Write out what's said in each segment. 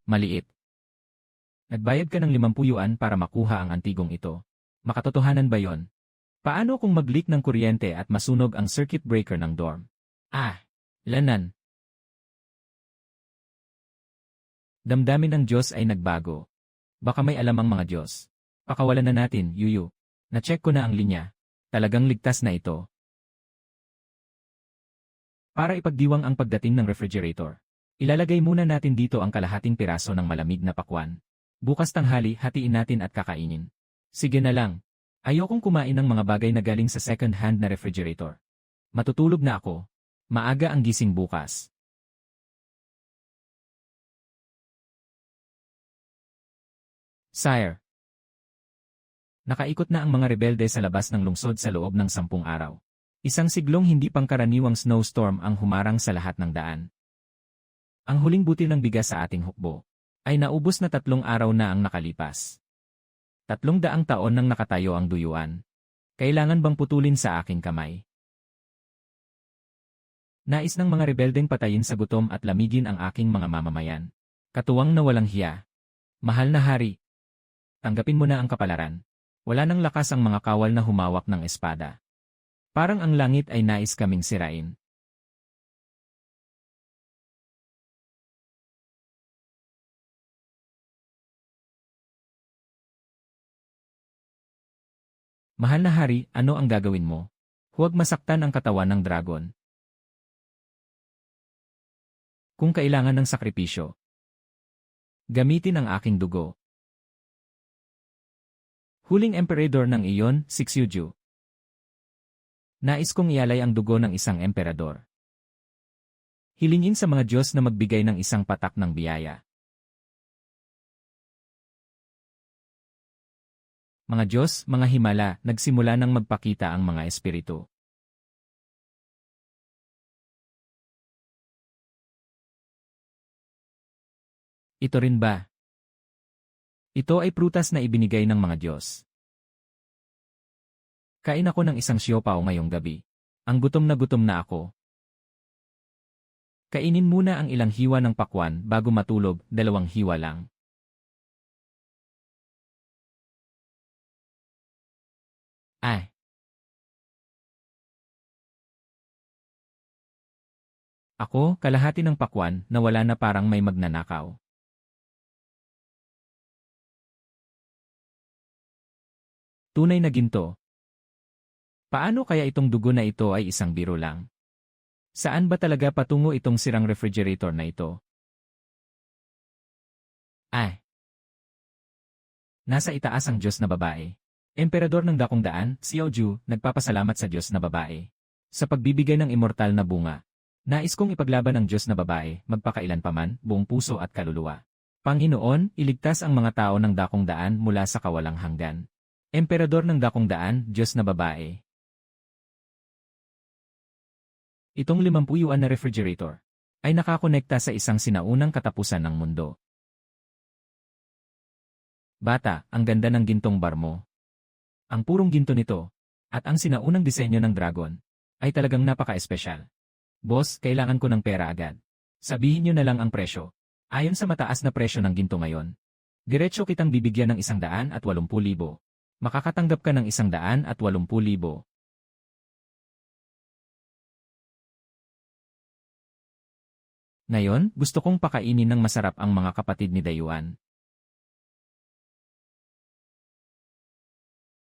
Maliit. Nagbayad ka ng 50 yuan para makuha ang antigong ito. Makatotohanan ba yon? Paano kung mag-leak ng kuryente at masunog ang circuit breaker ng dorm? Lanan. Damdamin ng Diyos ay nagbago. Baka may alam ang mga Diyos. Pakawalan na natin, Yuyu. Na-check ko na ang linya. Talagang ligtas na ito. Para ipagdiwang ang pagdating ng refrigerator, ilalagay muna natin dito ang kalahating piraso ng malamig na pakwan. Bukas tanghali, hatiin natin at kakainin. Sige na lang. Ayokong kumain ng mga bagay na galing sa second-hand na refrigerator. Matutulog na ako. Maaga ang gising bukas. Sire. Nakaikot na ang mga rebelde sa labas ng lungsod sa loob ng 10 araw. Isang siglong hindi pangkaraniwang snowstorm ang humarang sa lahat ng daan. Ang huling butil ng bigas sa ating hukbo ay naubos na 3 araw na ang nakalipas. 300 taon nang nakatayo ang duyuan. Kailangan bang putulin sa aking kamay? Nais ng mga rebeldeng patayin sa gutom at lamigin ang aking mga mamamayan. Katuwang na walang hiya. Mahal na hari. Tanggapin mo na ang kapalaran. Wala nang lakas ang mga kawal na humawak ng espada. Parang ang langit ay nais kaming sirain. Mahal na hari, ano ang gagawin mo? Huwag masaktan ang katawan ng dragon. Kung kailangan ng sakripisyo, gamitin ang aking dugo. Huling emperador ng iyon, si Xiuju. Nais kong ialay ang dugo ng isang emperador. Hilingin sa mga Diyos na magbigay ng isang patak ng biyaya. Mga Diyos, mga himala, nagsimula nang magpakita ang mga espiritu. Ito rin ba? Ito ay prutas na ibinigay ng mga Diyos. Kain ako ng isang siopaw ngayong gabi. Ang gutom na ako. Kainin muna ang ilang hiwa ng pakwan bago matulog, 2 hiwa lang. Ako, kalahati ng pakwan, na wala na parang may magnanakaw. Tunay na ginto. Paano kaya itong dugo na ito ay isang biro lang? Saan ba talaga patungo itong sirang refrigerator na ito? Nasa itaas ang Diyos na babae. Emperador ng Dakong Daan, Xiaoju, nagpapasalamat sa Diyos na babae. Sa pagbibigay ng immortal na bunga. Nais kong ipaglaban ang Diyos na babae, magpakailan paman, buong puso at kaluluwa. Panginoon, iligtas ang mga tao ng Dakong Daan mula sa kawalang hanggan. Emperador ng Dakong Daan, Diyos na babae. Itong 50 yuan na refrigerator ay nakakonekta sa isang sinaunang katapusan ng mundo. Bata, ang ganda ng gintong bar mo. Ang purong ginto nito, at ang sinaunang disenyo ng dragon, ay talagang napaka-espesyal. Boss, kailangan ko ng pera agad. Sabihin niyo na lang ang presyo. Ayon sa mataas na presyo ng ginto ngayon, diretso kitang bibigyan ng 180,000. Makakatanggap ka ng 180,000. Ngayon, gusto kong pakainin ng masarap ang mga kapatid ni Dayuan.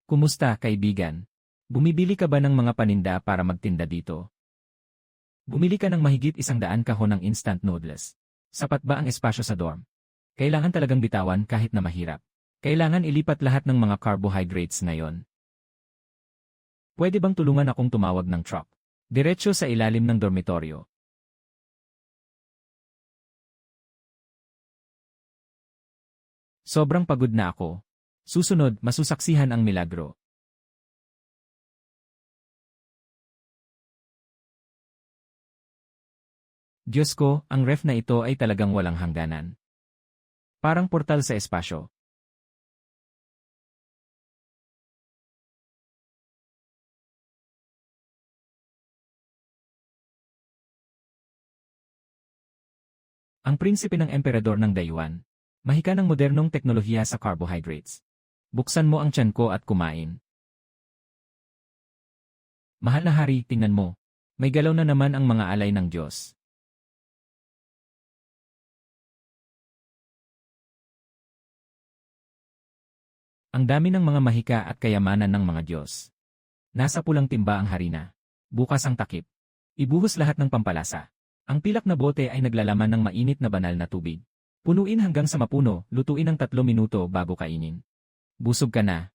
Kumusta, kaibigan? Bumibili ka ba ng mga paninda para magtinda dito? Bumili ka ng mahigit 100 kahon ng instant noodles. Sapat ba ang espasyo sa dorm? Kailangan talagang bitawan kahit na mahirap. Kailangan ilipat lahat ng mga carbohydrates ngayon. Pwede bang tulungan akong tumawag ng truck? Diretso sa ilalim ng dormitoryo. Sobrang pagod na ako. Susunod, masusaksihan ang milagro. Diyos ko, ang ref na ito ay talagang walang hangganan. Parang portal sa espasyo. Ang prinsipe ng emperador ng dayuhan. Mahika ng modernong teknolohiya sa carbohydrates. Buksan mo ang tiyan ko at kumain. Mahal na hari, tingnan mo. May galaw na naman ang mga alay ng Diyos. Ang dami ng mga mahika at kayamanan ng mga Diyos. Nasa pulang timba ang harina. Bukas ang takip. Ibuhos lahat ng pampalasa. Ang pilak na bote ay naglalaman ng mainit na banal na tubig. Punuin hanggang sa mapuno, lutuin ng 3 minuto bago kainin. Busog ka na.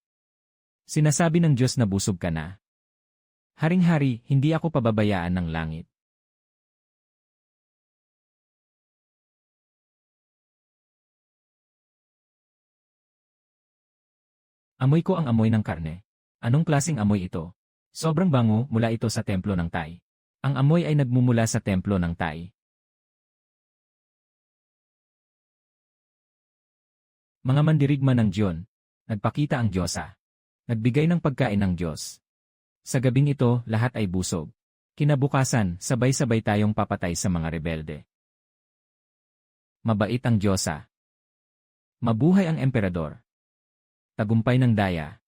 Sinasabi ng Diyos na busog ka na. Haring-hari, hindi ako pababayaan ng langit. Amoy ko ang amoy ng karne. Anong klaseng amoy ito? Sobrang bango mula ito sa templo ng Tai. Ang amoy ay nagmumula sa templo ng Tai. Mga mandirigma ng Diyon. Nagpakita ang Diyosa. Nagbigay ng pagkain ng Diyos. Sa gabing ito, lahat ay busog. Kinabukasan, sabay-sabay tayong papatay sa mga rebelde. Mabait ang Diyosa. Mabuhay ang emperador. Tagumpay ng daya.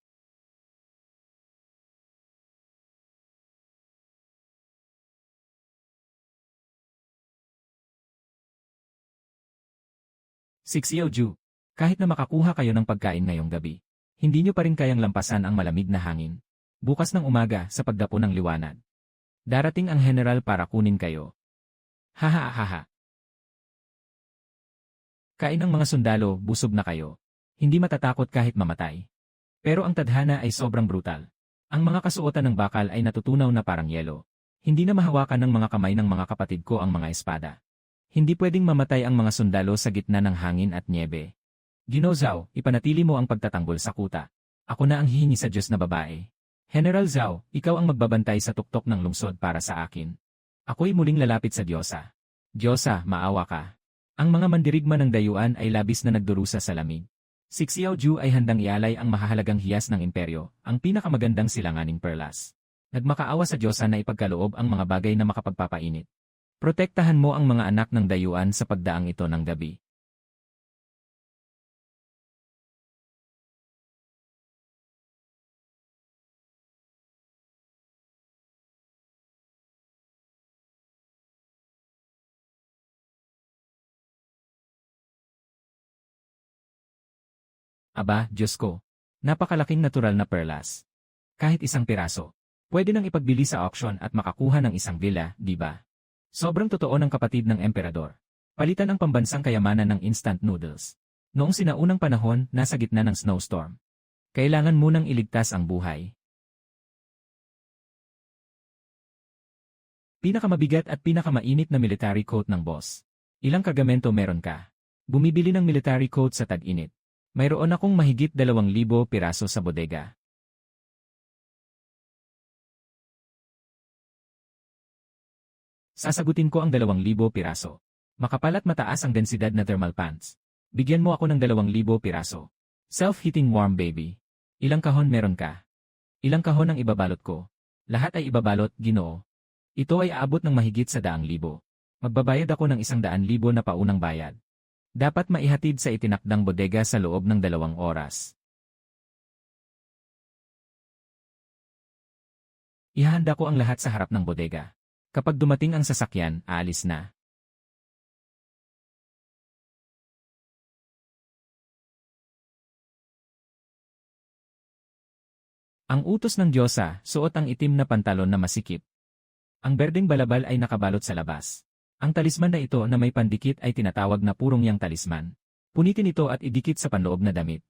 Sixiao-ju, kahit na makakuha kayo ng pagkain ngayong gabi, hindi nyo pa rin kayang lampasan ang malamig na hangin. Bukas ng umaga sa pagdapo ng liwanag. Darating ang general para kunin kayo. Haha. Kain ang mga sundalo, busog na kayo. Hindi matatakot kahit mamatay. Pero ang tadhana ay sobrang brutal. Ang mga kasuotan ng bakal ay natutunaw na parang yelo. Hindi na mahawakan ng mga kamay ng mga kapatid ko ang mga espada. Hindi pwedeng mamatay ang mga sundalo sa gitna ng hangin at niebe. Gino Zhao, ipanatili mo ang pagtatanggol sa kuta. Ako na ang hihingi sa Diyos na babae. General Zhao, ikaw ang magbabantay sa tuktok ng lungsod para sa akin. Ako'y muling lalapit sa Diyosa. Diyosa, maawa ka. Ang mga mandirigma ng dayuhan ay labis na nagdurusa sa lamig. Sixiao-ju ay handang ialay ang mahahalagang hiyas ng imperyo, ang pinakamagandang silanganing perlas. Nagmakaawa sa Diyosa na ipagkaloob ang mga bagay na makapagpapainit. Protektahan mo ang mga anak ng dayuhan sa pagdaang ito ng gabi. Aba, Diyos ko. Napakalaking natural na perlas. Kahit isang piraso. Pwede nang ipagbili sa auction at makakuha ng isang villa, di ba? Sobrang totoo ng kapatid ng emperador. Palitan ang pambansang kayamanan ng instant noodles. Noong sinaunang panahon, nasa gitna ng snowstorm. Kailangan munang iligtas ang buhay. Pinakamabigat at pinakamainit na military coat ng boss. Ilang kargamento meron ka? Bumibili ng military coat sa tag-init. Mayroon akong mahigit 2,000 piraso sa bodega. Sasagutin ko ang 2,000 piraso. Makapal at mataas ang densidad na thermal pants. Bigyan mo ako ng 2,000 piraso. Self-heating warm baby. Ilang kahon meron ka? Ilang kahon ang ibabalot ko? Lahat ay ibabalot, Ginoo. Ito ay aabot ng mahigit sa 100,000. Magbabayad ako ng 100,000 na paunang bayad. Dapat maihatid sa itinakdang bodega sa loob ng 2 oras. Ihahanda ko ang lahat sa harap ng bodega. Kapag dumating ang sasakyan, aalis na. Ang utos ng Diyosa, suot ang itim na pantalon na masikip. Ang berdeng balabal ay nakabalot sa labas. Ang talisman na ito na may pandikit ay tinatawag na purong yang talisman. Punitin ito at idikit sa panloob na damit.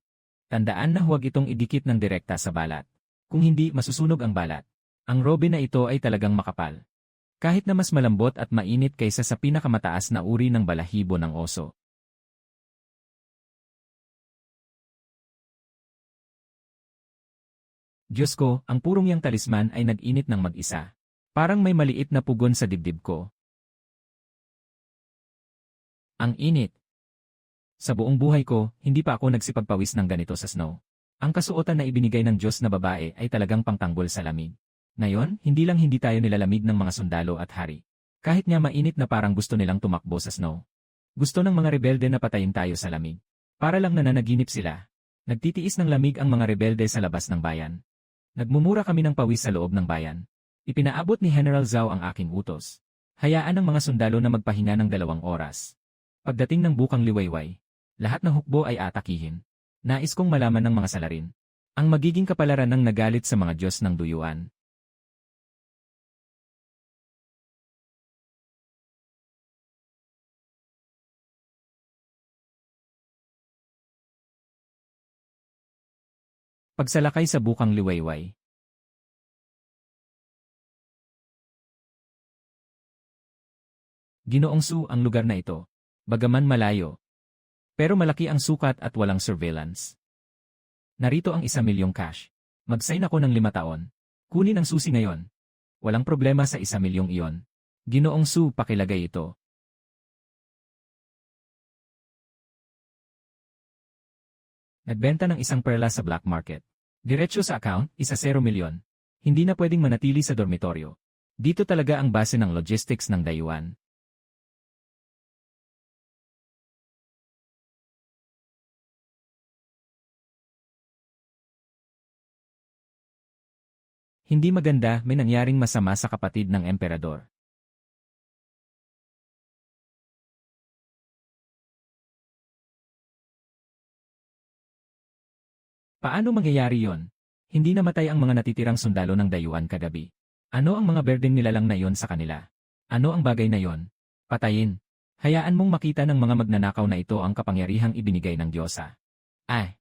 Tandaan na huwag itong idikit ng direkta sa balat. Kung hindi, masusunog ang balat. Ang robe na ito ay talagang makapal. Kahit na mas malambot at mainit kaysa sa pinakamataas na uri ng balahibo ng oso. Diyos ko, ang purong yang talisman ay nag-init ng mag-isa. Parang may maliit na pugon sa dibdib ko. Ang init. Sa buong buhay ko, hindi pa ako nagsipagpawis ng ganito sa snow. Ang kasuotan na ibinigay ng Diyos na babae ay talagang pangtanggol sa lamig. Ngayon, hindi tayo nilalamig ng mga sundalo at hari. Kahit nga mainit na parang gusto nilang tumakbo sa snow. Gusto ng mga rebelde na patayin tayo sa lamig. Para lang nananaginip sila. Nagtitiis ng lamig ang mga rebelde sa labas ng bayan. Nagmumura kami ng pawis sa loob ng bayan. Ipinaabot ni General Zhao ang aking utos. Hayaan ang mga sundalo na magpahinga ng 2 oras. Pagdating ng bukang liwayway, lahat ng hukbo ay atakihin. Nais kong malaman ng mga salarin. Ang magiging kapalaran ng nagalit sa mga Diyos ng duyuan. Pagsalakay sa bukang liwayway. Ginoong Su ang lugar na ito. Bagaman malayo. Pero malaki ang sukat at walang surveillance. Narito ang 1,000,000 cash. Mag-sign ako ng 5 taon. Kunin ang susi ngayon. Walang problema sa 1,000,000 iyon. Ginoong Su, pakilagay ito. Nagbenta ng 1 perla sa black market. Diretso sa account, 1,000,000. Hindi na pwedeng manatili sa dormitoryo. Dito talaga ang base ng logistics ng dayuan. Hindi maganda, may nangyaring masama sa kapatid ng emperador. Paano mangyayari yon? Hindi namatay ang mga natitirang sundalo ng dayuan kagabi. Ano ang mga berdeng nilalang na yon sa kanila? Ano ang bagay na yon? Patayin. Hayaan mong makita ng mga magnanakaw na ito ang kapangyarihang ibinigay ng Diyosa. Ay!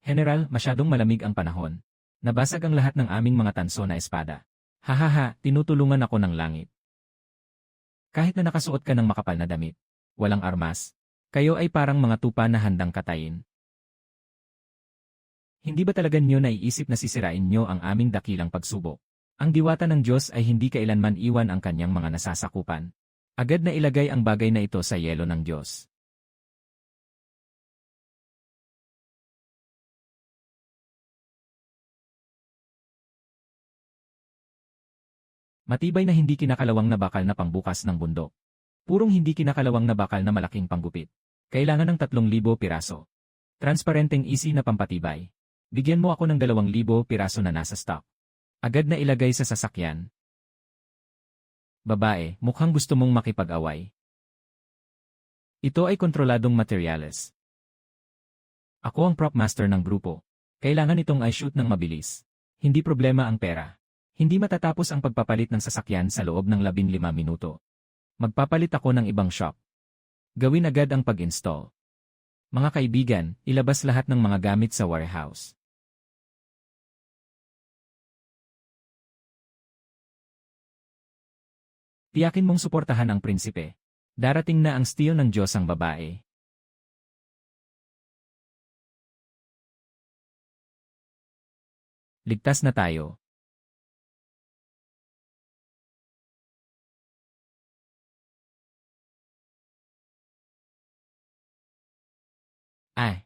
General, masyadong malamig ang panahon. Nabasag ang lahat ng aming mga tanso na espada. Hahaha, tinutulungan ako ng langit. Kahit na nakasuot ka ng makapal na damit, walang armas, kayo ay parang mga tupa na handang katayin. Hindi ba talaga niyo naiisip na sisirain niyo ang aming dakilang pagsubok? Ang diwata ng Diyos ay hindi kailanman iwan ang kanyang mga nasasakupan. Agad na ilagay ang bagay na ito sa yelo ng Diyos. Matibay na hindi kinakalawang na bakal na pangbukas ng bundok. Purong hindi kinakalawang na bakal na malaking panggupit. Kailangan ng 3,000 piraso. Transparenteng easy na pampatibay. Bigyan mo ako ng 2,000 piraso na nasa stock. Agad na ilagay sa sasakyan. Babae, mukhang gusto mong makipag-away. Ito ay kontroladong materyales. Ako ang prop master ng grupo. Kailangan itong i-shoot ng mabilis. Hindi problema ang pera. Hindi matatapos ang pagpapalit ng sasakyan sa loob ng 15 minuto. Magpapalit ako ng ibang shop. Gawin agad ang pag-install. Mga kaibigan, ilabas lahat ng mga gamit sa warehouse. Tiyakin mong suportahan ang prinsipe. Darating na ang steel ng Diyos ang babae. Ligtas na tayo. Ay!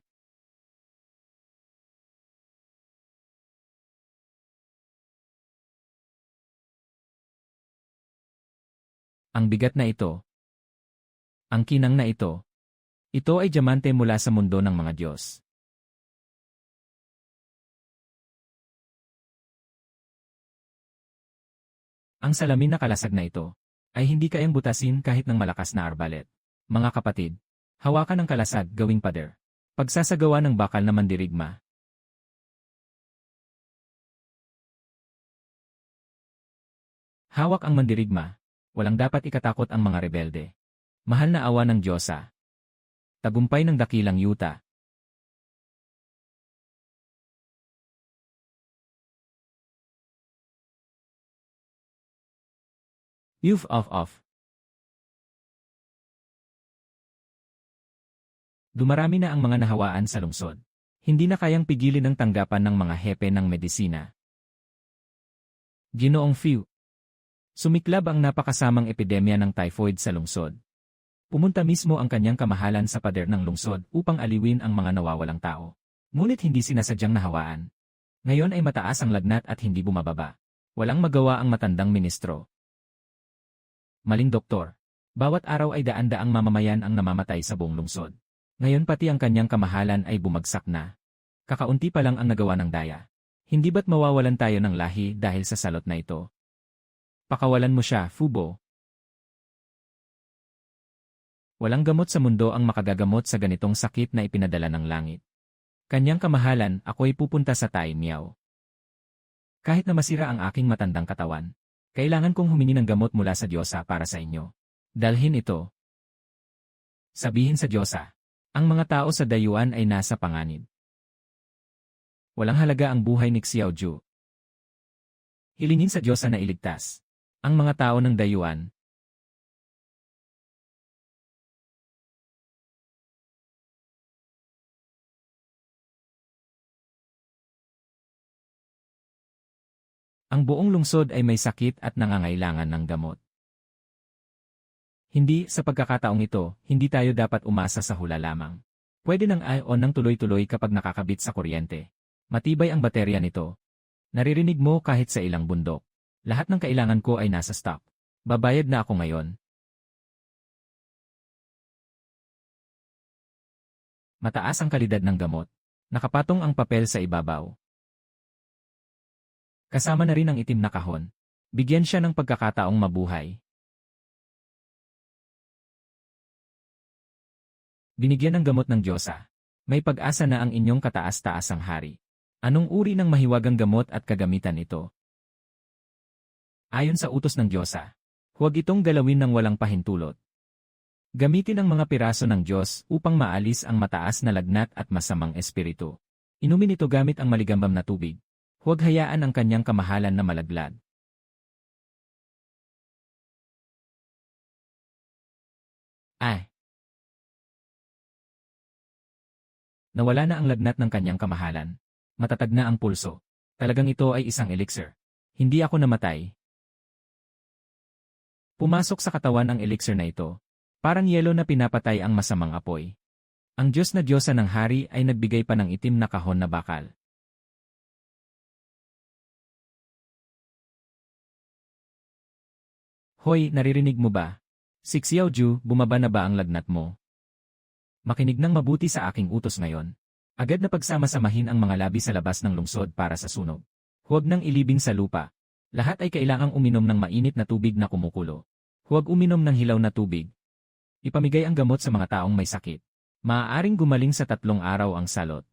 Ang bigat na ito. Ang kinang na ito. Ito ay diamante mula sa mundo ng mga Diyos. Ang salamin na kalasag na ito ay hindi kayang butasin kahit ng malakas na arbalet. Mga kapatid, hawakan ang kalasag gawing pader. Pagsasagawa ng bakal na mandirigma. Hawak ang mandirigma. Walang dapat ikatakot ang mga rebelde. Mahal na awa ng Diyosa. Tagumpay ng dakilang yuta. Youth off. Dumarami na ang mga nahawaan sa lungsod. Hindi na kayang pigilin ang tanggapan ng mga hepe ng medisina. Ginoong Fiu. Sumiklab ang napakasamang epidemya ng typhoid sa lungsod. Pumunta mismo ang kanyang kamahalan sa pader ng lungsod upang aliwin ang mga nawawalang tao. Ngunit hindi sinasadyang nahawaan. Ngayon ay mataas ang lagnat at hindi bumababa. Walang magawa ang matandang ministro. Maling doktor. Bawat araw ay daan-daang mamamayan ang namamatay sa buong lungsod. Ngayon pati ang kanyang kamahalan ay bumagsak na. Kakaunti pa lang ang nagawa ng daya. Hindi ba't mawawalan tayo ng lahi dahil sa salot na ito? Pakawalan mo siya, Fubo. Walang gamot sa mundo ang makagagamot sa ganitong sakit na ipinadala ng langit. Kanyang kamahalan, ako'y pupunta sa Tai Miao. Kahit na masira ang aking matandang katawan, kailangan kong humingi ng gamot mula sa Diyosa para sa inyo. Dalhin ito. Sabihin sa Diyosa, ang mga tao sa dayuan ay nasa panganib. Walang halaga ang buhay ni Xiaoju. Hilingin sa Diyosa na iligtas ang mga tao ng dayuan. Ang buong lungsod ay may sakit at nangangailangan ng gamot. Hindi, sa pagkakataong ito, hindi tayo dapat umasa sa hula lamang. Pwede ng ion ng tuloy-tuloy kapag nakakabit sa kuryente. Matibay ang baterya nito. Naririnig mo kahit sa ilang bundok. Lahat ng kailangan ko ay nasa stock. Babayad na ako ngayon. Mataas ang kalidad ng gamot. Nakapatong ang papel sa ibabaw. Kasama na rin ang itim na kahon. Bigyan siya ng pagkakataong mabuhay. Binigyan ng gamot ng Diyosa. May pag-asa na ang inyong kataas-taasang hari. Anong uri ng mahiwagang gamot at kagamitan ito? Ayon sa utos ng Diyosa, huwag itong galawin ng walang pahintulot. Gamitin ang mga piraso ng Diyos upang maalis ang mataas na lagnat at masamang espiritu. Inumin ito gamit ang maligambam na tubig. Huwag hayaan ang kanyang kamahalan na malaglag. Ay! Nawala na ang lagnat ng kanyang kamahalan. Matatag na ang pulso. Talagang ito ay isang elixir. Hindi ako namatay. Pumasok sa katawan ang elixir na ito. Parang yelo na pinapatay ang masamang apoy. Ang Diyos na Diyosa ng hari ay nagbigay pa ng itim na kahon na bakal. Hoy, naririnig mo ba? Si Xiaoju, bumaba na ba ang lagnat mo? Makinig ng mabuti sa aking utos ngayon. Agad na pagsama-samahin ang mga labi sa labas ng lungsod para sa sunog. Huwag nang ilibing sa lupa. Lahat ay kailangang uminom ng mainit na tubig na kumukulo. Huwag uminom ng hilaw na tubig. Ipamigay ang gamot sa mga taong may sakit. Maaaring gumaling sa 3 araw ang salot.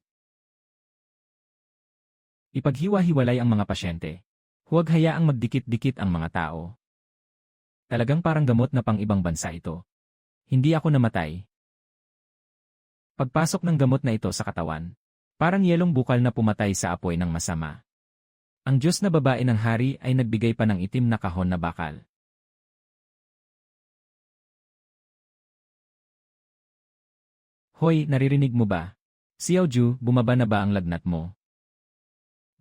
Ipaghiwa-hiwalay ang mga pasyente. Huwag hayaang magdikit-dikit ang mga tao. Talagang parang gamot na pang ibang bansa ito. Hindi ako namatay. Pagpasok ng gamot na ito sa katawan, parang yelong bukal na pumatay sa apoy ng masama. Ang Diyos na babae ng hari ay nagbigay pa ng itim na kahon na bakal. Hoy, naririnig mo ba? Xiaoju, bumaba na ba ang lagnat mo?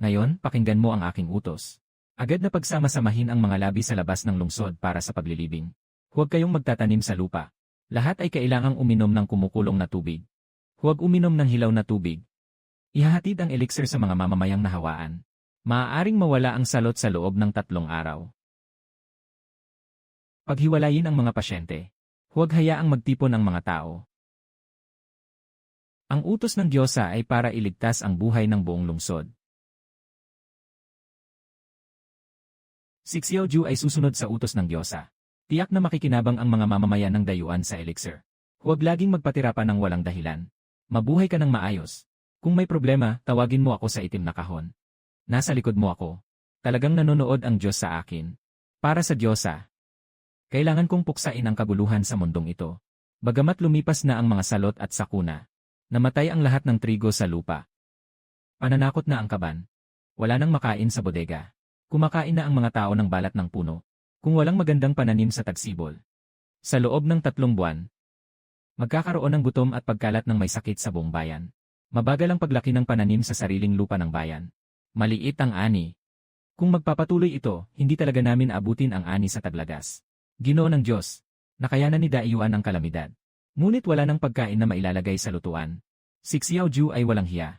Ngayon, pakinggan mo ang aking utos. Agad na pagsama-samahin ang mga labi sa labas ng lungsod para sa paglilibing. Huwag kayong magtatanim sa lupa. Lahat ay kailangang uminom ng kumukulong na tubig. Huwag uminom ng hilaw na tubig. Ihahatid ang elixir sa mga mamamayang nahawaan. Maaaring mawala ang salot sa loob ng 3 araw. Paghiwalayin ang mga pasyente. Huwag hayaang magtipon ang mga tao. Ang utos ng Diyosa ay para iligtas ang buhay ng buong lungsod. Si Xiaoju ay susunod sa utos ng Diyosa. Tiyak na makikinabang ang mga mamamayan ng dayuan sa elixir. Huwag laging magpatira pa ng walang dahilan. Mabuhay ka ng maayos. Kung may problema, tawagin mo ako sa itim na kahon. Nasa likod mo ako. Talagang nanonood ang Diyos sa akin. Para sa Diyosa. Kailangan kong puksain ang kaguluhan sa mundong ito. Bagamat lumipas na ang mga salot at sakuna. Namatay ang lahat ng trigo sa lupa. Pananakot na ang kaban. Wala nang makain sa bodega. Kumakain na ang mga tao ng balat ng puno. Kung walang magandang pananim sa tagsibol. Sa loob ng 3 buwan, magkakaroon ng gutom at pagkalat ng may sakit sa buong bayan. Mabagal ang paglaki ng pananim sa sariling lupa ng bayan. Maliit ang ani. Kung magpapatuloy ito, hindi talaga namin abutin ang ani sa taglagas. Ginoo ng Diyos, nakayanan ni Daiyuan ang kalamidad. Ngunit wala nang pagkain na mailalagay sa lutuan. Si Xiaoju ay walang hiya.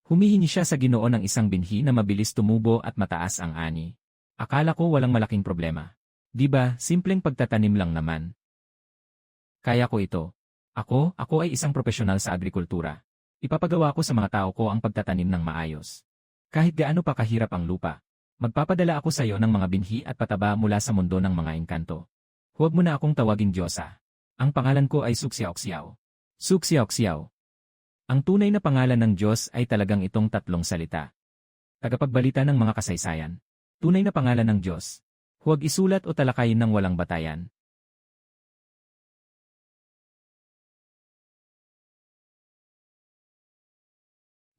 Humihingi siya sa Ginoo ng isang binhi na mabilis tumubo at mataas ang ani. Akala ko walang malaking problema. Di ba, simpleng pagtatanim lang naman. Kaya ko ito. Ako ay isang profesional sa agrikultura. Ipapagawa ko sa mga tao ko ang pagtatanim ng maayos. Kahit gaano pa kahirap ang lupa. Magpapadala ako sa iyo ng mga binhi at pataba mula sa mundo ng mga engkanto. Huwag mo na akong tawaging Diyosa. Ang pangalan ko ay Suxiaoxiao. Suxiaoxiao. Ang tunay na pangalan ng Diyos ay talagang itong tatlong salita. Tagapagbalita ng mga kasaysayan. Tunay na pangalan ng Diyos. Huwag isulat o talakayin ng walang batayan.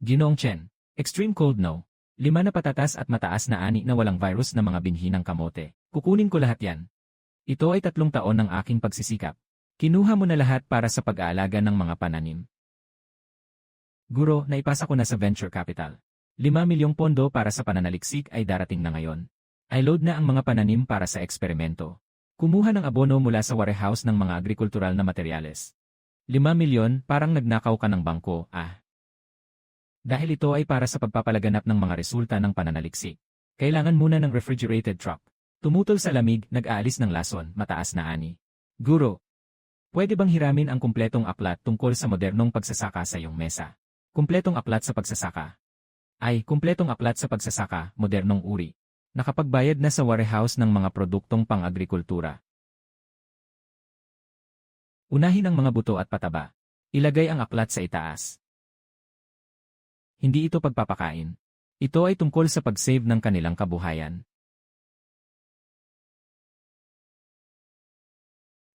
Ginoong Chen. Extreme cold no. 5 na patatas at mataas na ani na walang virus na mga binhi ng kamote. Kukunin ko lahat yan. Ito ay 3 taon ng aking pagsisikap. Kinuha mo na lahat para sa pag-aalaga ng mga pananim. Guro, naipasa ko na sa venture capital. 5 milyong pondo para sa pananaliksik ay darating na ngayon. I load na ang mga pananim para sa eksperimento. Kumuha ng abono mula sa warehouse ng mga agrikultural na materyales. 5 milyon, parang nagnakaw ka ng bangko, Dahil ito ay para sa pagpapalaganap ng mga resulta ng pananaliksik. Kailangan muna ng refrigerated truck. Tumutol sa lamig, nag-aalis ng lason, mataas na ani. Guro, pwede bang hiramin ang kumpletong aklat tungkol sa modernong pagsasaka sa iyong mesa? Kumpletong aklat sa pagsasaka. Kumpletong aklat sa pagsasaka, modernong uri. Nakapagbayad na sa warehouse ng mga produktong pang-agrikultura. Unahin ang mga buto at pataba. Ilagay ang aklat sa itaas. Hindi ito pagpapakain. Ito ay tungkol sa pag-save ng kanilang kabuhayan.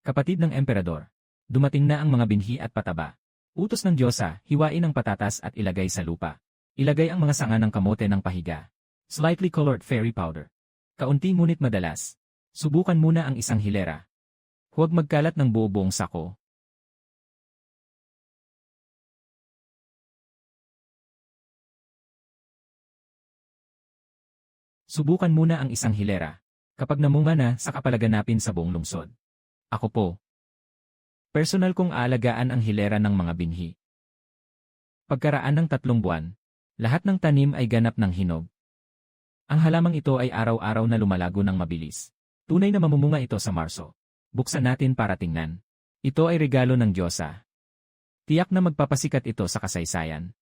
Kapatid ng emperador. Dumating na ang mga binhi at pataba. Utos ng Diyosa, hiwain ang patatas at ilagay sa lupa. Ilagay ang mga sanga ng kamote ng pahiga. Slightly colored fairy powder. Kaunti ngunit madalas. Subukan muna ang isang hilera. Huwag magkalat ng buo-buong sako. Subukan muna ang isang hilera. Kapag namunga na, saka palaganapin sa buong lungsod. Ako po. Personal kong aalagaan ang hilera ng mga binhi. Pagkaraan ng 3 buwan, lahat ng tanim ay ganap ng hinog. Ang halamang ito ay araw-araw na lumalago ng mabilis. Tunay na mamumunga ito sa Marso. Buksan natin para tingnan. Ito ay regalo ng Diyosa. Tiyak na magpapasikat ito sa kasaysayan.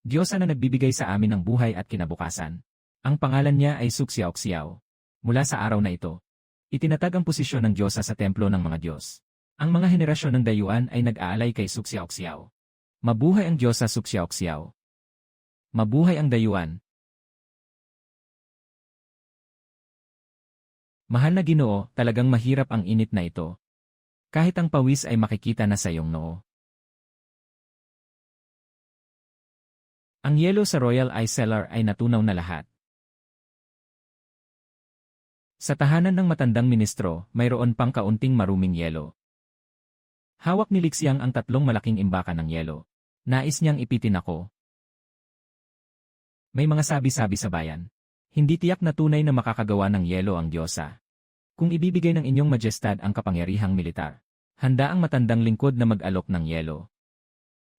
Diyosa na nagbibigay sa amin ng buhay at kinabukasan. Ang pangalan niya ay Suxiaoxiao. Mula sa araw na ito, itinatag ang posisyon ng Diyosa sa templo ng mga Diyos. Ang mga henerasyon ng dayuhan ay nag-aalay kay Suxiaoxiao. Mabuhay ang Diyosa Suxiaoxiao. Mabuhay ang dayuhan. Mahal na Ginoo, talagang mahirap ang init na ito. Kahit ang pawis ay makikita na sa iyong noo. Ang yelo sa Royal Ice Cellar ay natunaw na lahat. Sa tahanan ng matandang ministro, mayroon pang kaunting maruming yelo. Hawak ni Lixiang ang 3 malaking imbakan ng yelo. Nais niyang ipitin ako. May mga sabi-sabi sa bayan. Hindi tiyak na tunay na makakagawa ng yelo ang Diyosa. Kung ibibigay ng inyong majestad ang kapangyarihang militar, handa ang matandang lingkod na mag-alok ng yelo.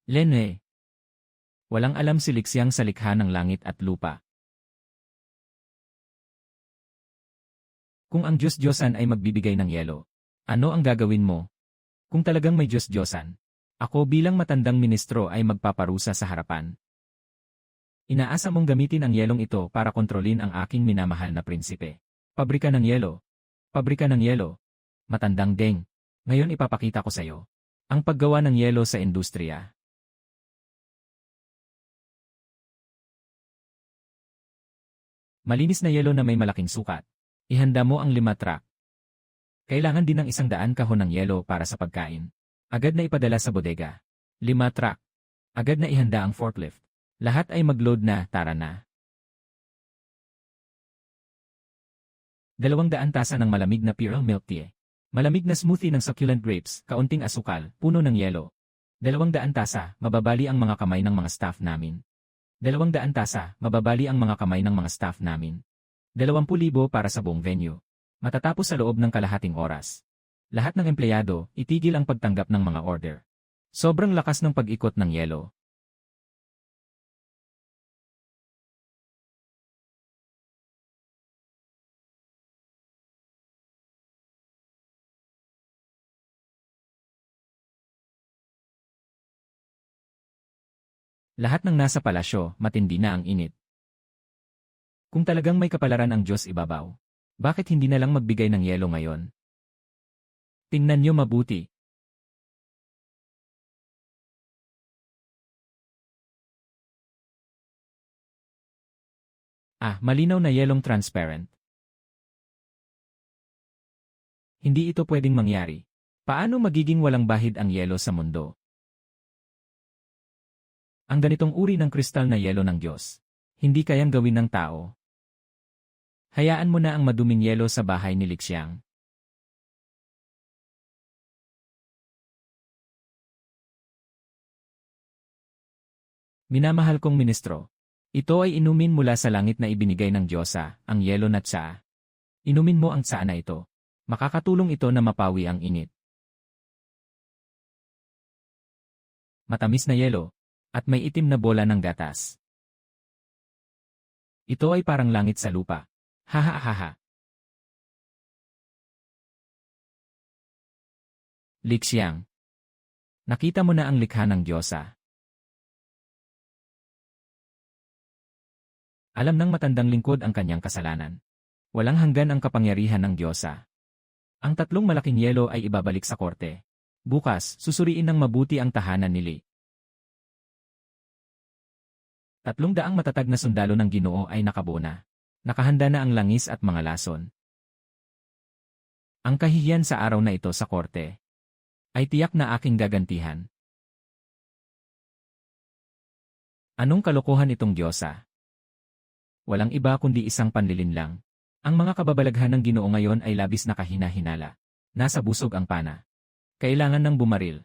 Lene. Walang alam si Lixiang sa likha ng langit at lupa. Kung ang Diyos-Diyosan ay magbibigay ng yelo, ano ang gagawin mo? Kung talagang may Diyos-Diyosan, ako bilang matandang ministro ay magpaparusa sa harapan. Inaasa mong gamitin ang yelong ito para kontrolin ang aking minamahal na prinsipe. Pabrika ng yelo. Pabrika ng yelo. Matandang Deng. Ngayon ipapakita ko sa iyo ang paggawa ng yelo sa industriya. Malinis na yelo na may malaking sukat. Ihanda mo ang 5 truck. Kailangan din ng 100 kahon ng yelo para sa pagkain. Agad na ipadala sa bodega. 5 truck. Agad na ihanda ang forklift. Lahat ay mag-load na, tara na. 200 tasa ng malamig na pure milk tea. Malamig na smoothie ng succulent grapes, kaunting asukal, puno ng yelo. 200 tasa, mababali ang mga kamay ng mga staff namin. 200 tasa, mababali ang mga kamay ng mga staff namin. 20,000 para sa buong venue. Matatapos sa loob ng kalahating oras. Lahat ng empleyado, itigil ang pagtanggap ng mga order. Sobrang lakas ng pag-ikot ng yelo. Lahat ng nasa palasyo, matindi na ang init. Kung talagang may kapalaran ang Diyos ibabaw, bakit hindi na lang magbigay ng yelo ngayon? Tingnan niyo mabuti. Malinaw na yelong transparent. Hindi ito pwedeng mangyari. Paano magiging walang bahid ang yelo sa mundo? Ang ganitong uri ng kristal na yelo ng Diyos, hindi kayang gawin ng tao. Hayaan mo na ang maduming yelo sa bahay ni Lixiang. Minamahal kong ministro, ito ay inumin mula sa langit na ibinigay ng Diyosa, ang yelo na tsaa. Inumin mo ang tsaa na ito. Makakatulong ito na mapawi ang init. Matamis na yelo, at may itim na bola ng gatas. Ito ay parang langit sa lupa. Hahaha. Lixiang. Nakita mo na ang likha ng Diyosa. Alam ng matandang lingkod ang kanyang kasalanan. Walang hanggan ang kapangyarihan ng Diyosa. Ang tatlong malaking yelo ay ibabalik sa korte. Bukas, susuriin ng mabuti ang tahanan ni Li. 300 matatag na sundalo ng Ginoo ay nakabuo na. Nakahanda na ang langis at mga lason. Ang kahihiyan sa araw na ito sa korte ay tiyak na aking gagantihan. Anong kalokohan itong Diyosa? Walang iba kundi isang panlilin lang. Ang mga kababalaghan ng Ginoo ngayon ay labis na kahina-hinala. Nasa busog ang pana. Kailangan ng bumaril.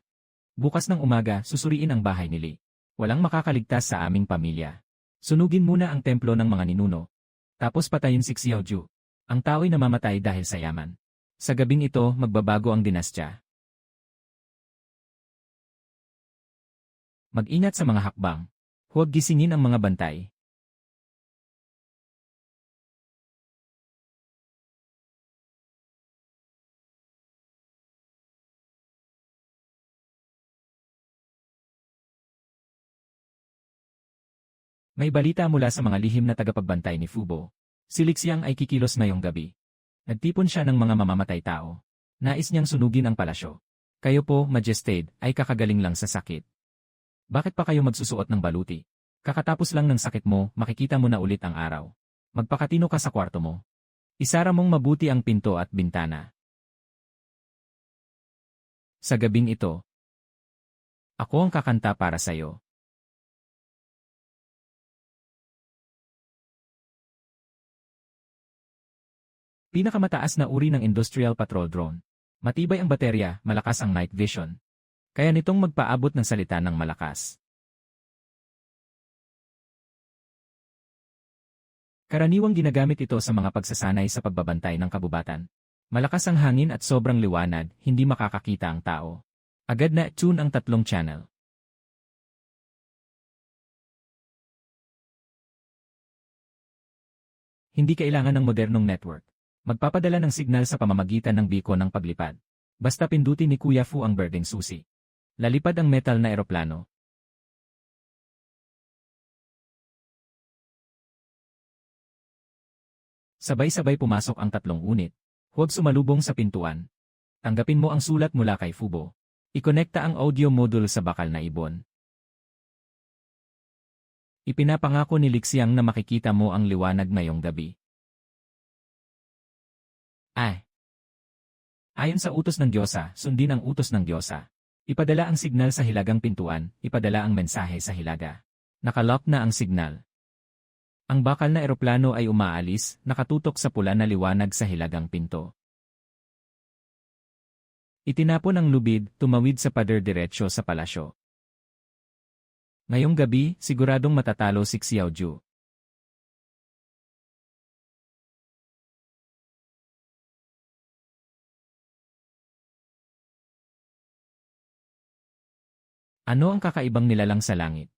Bukas ng umaga, susuriin ang bahay ni Li. Walang makakaligtas sa aming pamilya. Sunugin muna ang templo ng mga ninuno. Tapos patayin si Xiaoju. Ang tao'y namamatay dahil sa yaman. Sa gabing ito, magbabago ang dinastya. Mag-ingat sa mga hakbang. Huwag gisingin ang mga bantay. May balita mula sa mga lihim na tagapagbantay ni Fubo. Si Lixiang ay kikilos ngayong gabi. Nagtipon siya ng mga mamamatay tao. Nais niyang sunugin ang palasyo. Kayo po, Majestate, ay kakagaling lang sa sakit. Bakit pa kayo magsusuot ng baluti? Kakatapos lang ng sakit mo, makikita mo na ulit ang araw. Magpakatino ka sa kwarto mo. Isara mong mabuti ang pinto at bintana. Sa gabing ito, ako ang kakanta para sayo. Pinakamataas na uri ng industrial patrol drone. Matibay ang baterya, malakas ang night vision. Kaya nitong magpaabot ng salita ng malakas. Karaniwang ginagamit ito sa mga pagsasanay sa pagbabantay ng kabubatan. Malakas ang hangin at sobrang liwanag, hindi makakakita ang tao. Agad na tune ang 3 channel. Hindi kailangan ng modernong network. Magpapadala ng signal sa pamamagitan ng biko ng paglipad. Basta pindutin ni Kuya Fu ang birding susi. Lalipad ang metal na eroplano. Sabay-sabay pumasok ang 3 unit. Huwag sumalubong sa pintuan. Tanggapin mo ang sulat mula kay Fubo. Ikonekta ang audio module sa bakal na ibon. Ipinapangako ni Lixiang na makikita mo ang liwanag ngayong gabi. Ayon sa utos ng Diyosa, sundin ang utos ng Diyosa. Ipadala ang signal sa hilagang pintuan, ipadala ang mensahe sa hilaga. Nakalock na ang signal. Ang bakal na eroplano ay umaalis, nakatutok sa pula na liwanag sa hilagang pinto. Itinapon ang lubid, tumawid sa pader diretsyo sa palasyo. Ngayong gabi, siguradong matatalo si Xiaoju. Ano ang kakaibang nilalang sa langit?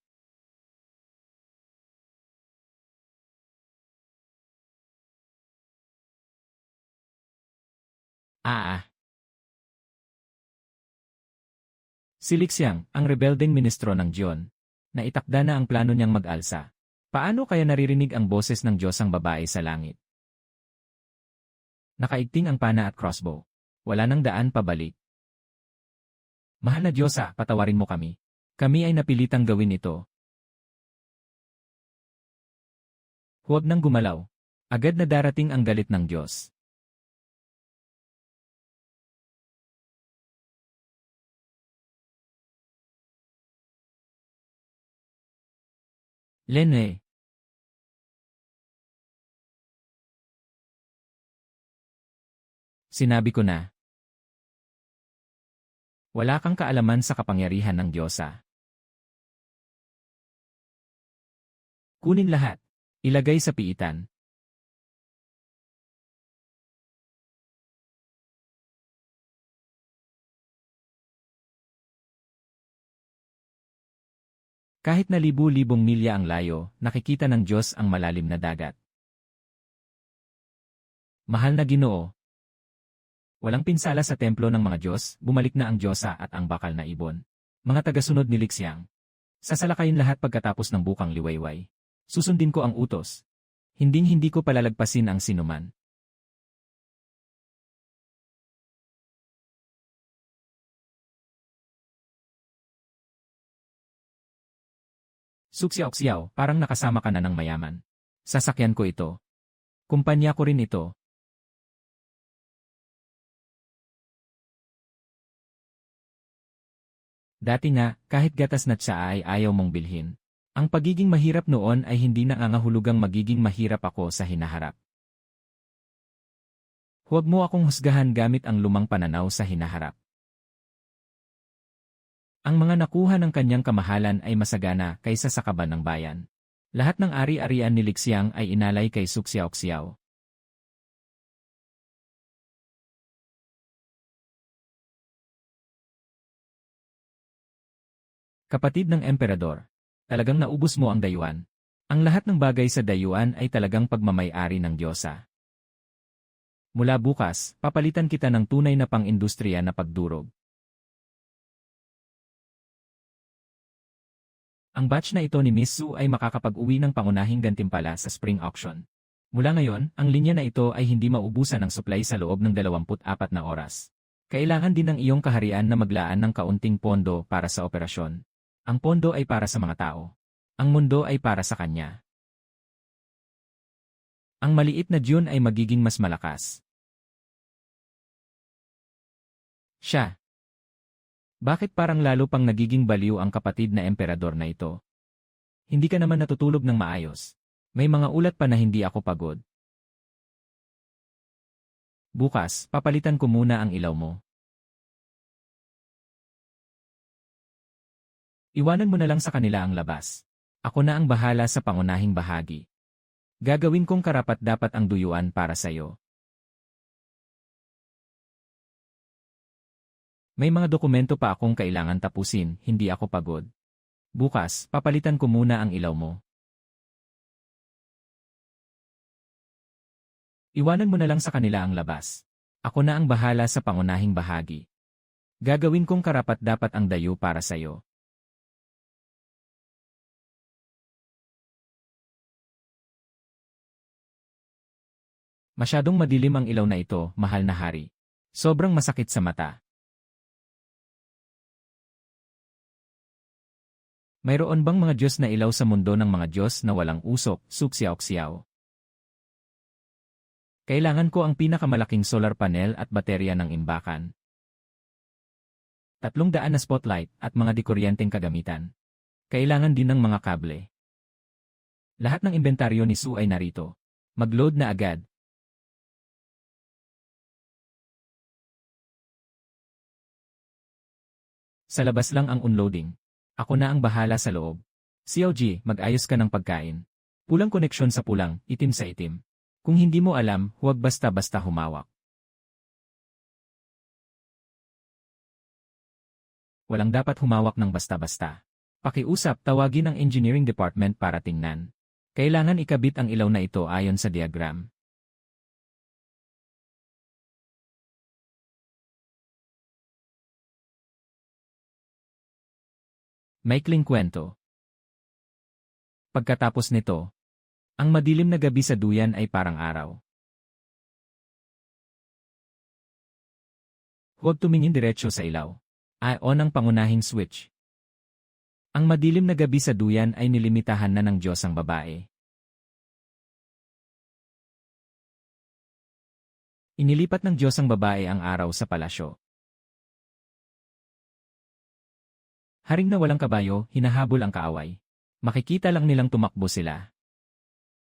Si Lixiang, ang rebeldeng ministro ng Diyon. Naitakda na ang plano niyang mag-alsa. Paano kaya naririnig ang boses ng Diyosang babae sa langit? Nakaigting ang pana at crossbow. Wala nang daan pabalik. Mahal na Diyosa, patawarin mo kami. Kami ay napilitang gawin ito. Huwag nang gumalaw. Agad na darating ang galit ng Diyos. Lene. Sinabi ko na. Wala kang kaalaman sa kapangyarihan ng Diyosa. Kunin lahat. Ilagay sa piitan. Kahit na libu-libong milya ang layo, nakikita ng Diyos ang malalim na dagat. Mahal na Ginoo. Walang pinsala sa templo ng mga Diyos, bumalik na ang Diyosa at ang bakal na ibon. Mga tagasunod ni Lixiang. Sasalakayin lahat pagkatapos ng bukang liwayway. Susundin ko ang utos. Hinding-hindi ko palalagpasin ang sinuman. Suksiyaw-ksiyaw, parang nakasama ka na ng mayaman. Sasakyan ko ito. Kumpanya ko rin ito. Dati nga, kahit gatas na tsaa ay ayaw mong bilhin. Ang pagiging mahirap noon ay hindi nangangahulugang magiging mahirap ako sa hinaharap. Huwag mo akong husgahan gamit ang lumang pananaw sa hinaharap. Ang mga nakuha ng kanyang kamahalan ay masagana kaysa sa kaban ng bayan. Lahat ng ari-arian ni Lixiang ay inalay kay Suksiyaw-ksiyaw. Kapatid ng emperador, talagang naubos mo ang dayuhan. Ang lahat ng bagay sa dayuhan ay talagang pagmamay-ari ng Diyosa. Mula bukas, papalitan kita ng tunay na pang-industriya na pagdurog. Ang batch na ito ni Miss Su ay makakapag-uwi ng pangunahing gantimpala sa spring auction. Mula ngayon, ang linya na ito ay hindi maubusan ng supply sa loob ng 24 na oras. Kailangan din ng iyong kaharian na maglaan ng kaunting pondo para sa operasyon. Ang pondo ay para sa mga tao. Ang mundo ay para sa kanya. Ang maliit na June ay magiging mas malakas. Siya. Bakit parang lalo pang nagiging baliw ang kapatid na emperador na ito? Hindi ka naman natutulog ng maayos. May mga ulat pa na hindi ako pagod. Bukas, papalitan ko muna ang ilaw mo. Iwanan mo na lang sa kanila ang labas. Ako na ang bahala sa pangunahing bahagi. Gagawin kong karapat-dapat ang duyuan para sa'yo. May mga dokumento pa akong kailangan tapusin, hindi ako pagod. Bukas, papalitan ko muna ang ilaw mo. Iwanan mo na lang sa kanila ang labas. Ako na ang bahala sa pangunahing bahagi. Gagawin kong karapat-dapat ang dayo para sa'yo. Masyadong madilim ang ilaw na ito, mahal na hari. Sobrang masakit sa mata. Mayroon bang mga Diyos na ilaw sa mundo ng mga Diyos na walang usok, suksiyaw-ksiyaw? Kailangan ko ang pinakamalaking solar panel at baterya ng imbakan. 300 na spotlight at mga dikuryenteng kagamitan. Kailangan din ng mga kable. Lahat ng inventaryo ni Su ay narito. Mag-load na agad. Sa labas lang ang unloading. Ako na ang bahala sa loob. Xiao Ji, mag-ayos ka ng pagkain. Pulang koneksyon sa pulang, itim sa itim. Kung hindi mo alam, huwag basta-basta humawak. Walang dapat humawak ng basta-basta. Pakiusap, tawagin ang engineering department para tingnan. Kailangan ikabit ang ilaw na ito ayon sa diagram. Maikling kwento. Pagkatapos nito, ang madilim na gabi sa duyan ay parang araw. Huwag tumingin diretso sa ilaw. On ang pangunahing switch. Ang madilim na gabi sa duyan ay nilimitahan na ng Diyos ang babae. Inilipat ng Diyos ang babae ang araw sa palasyo. Haring na walang kabayo, hinahabol ang kaaway. Makikita lang nilang tumakbo sila.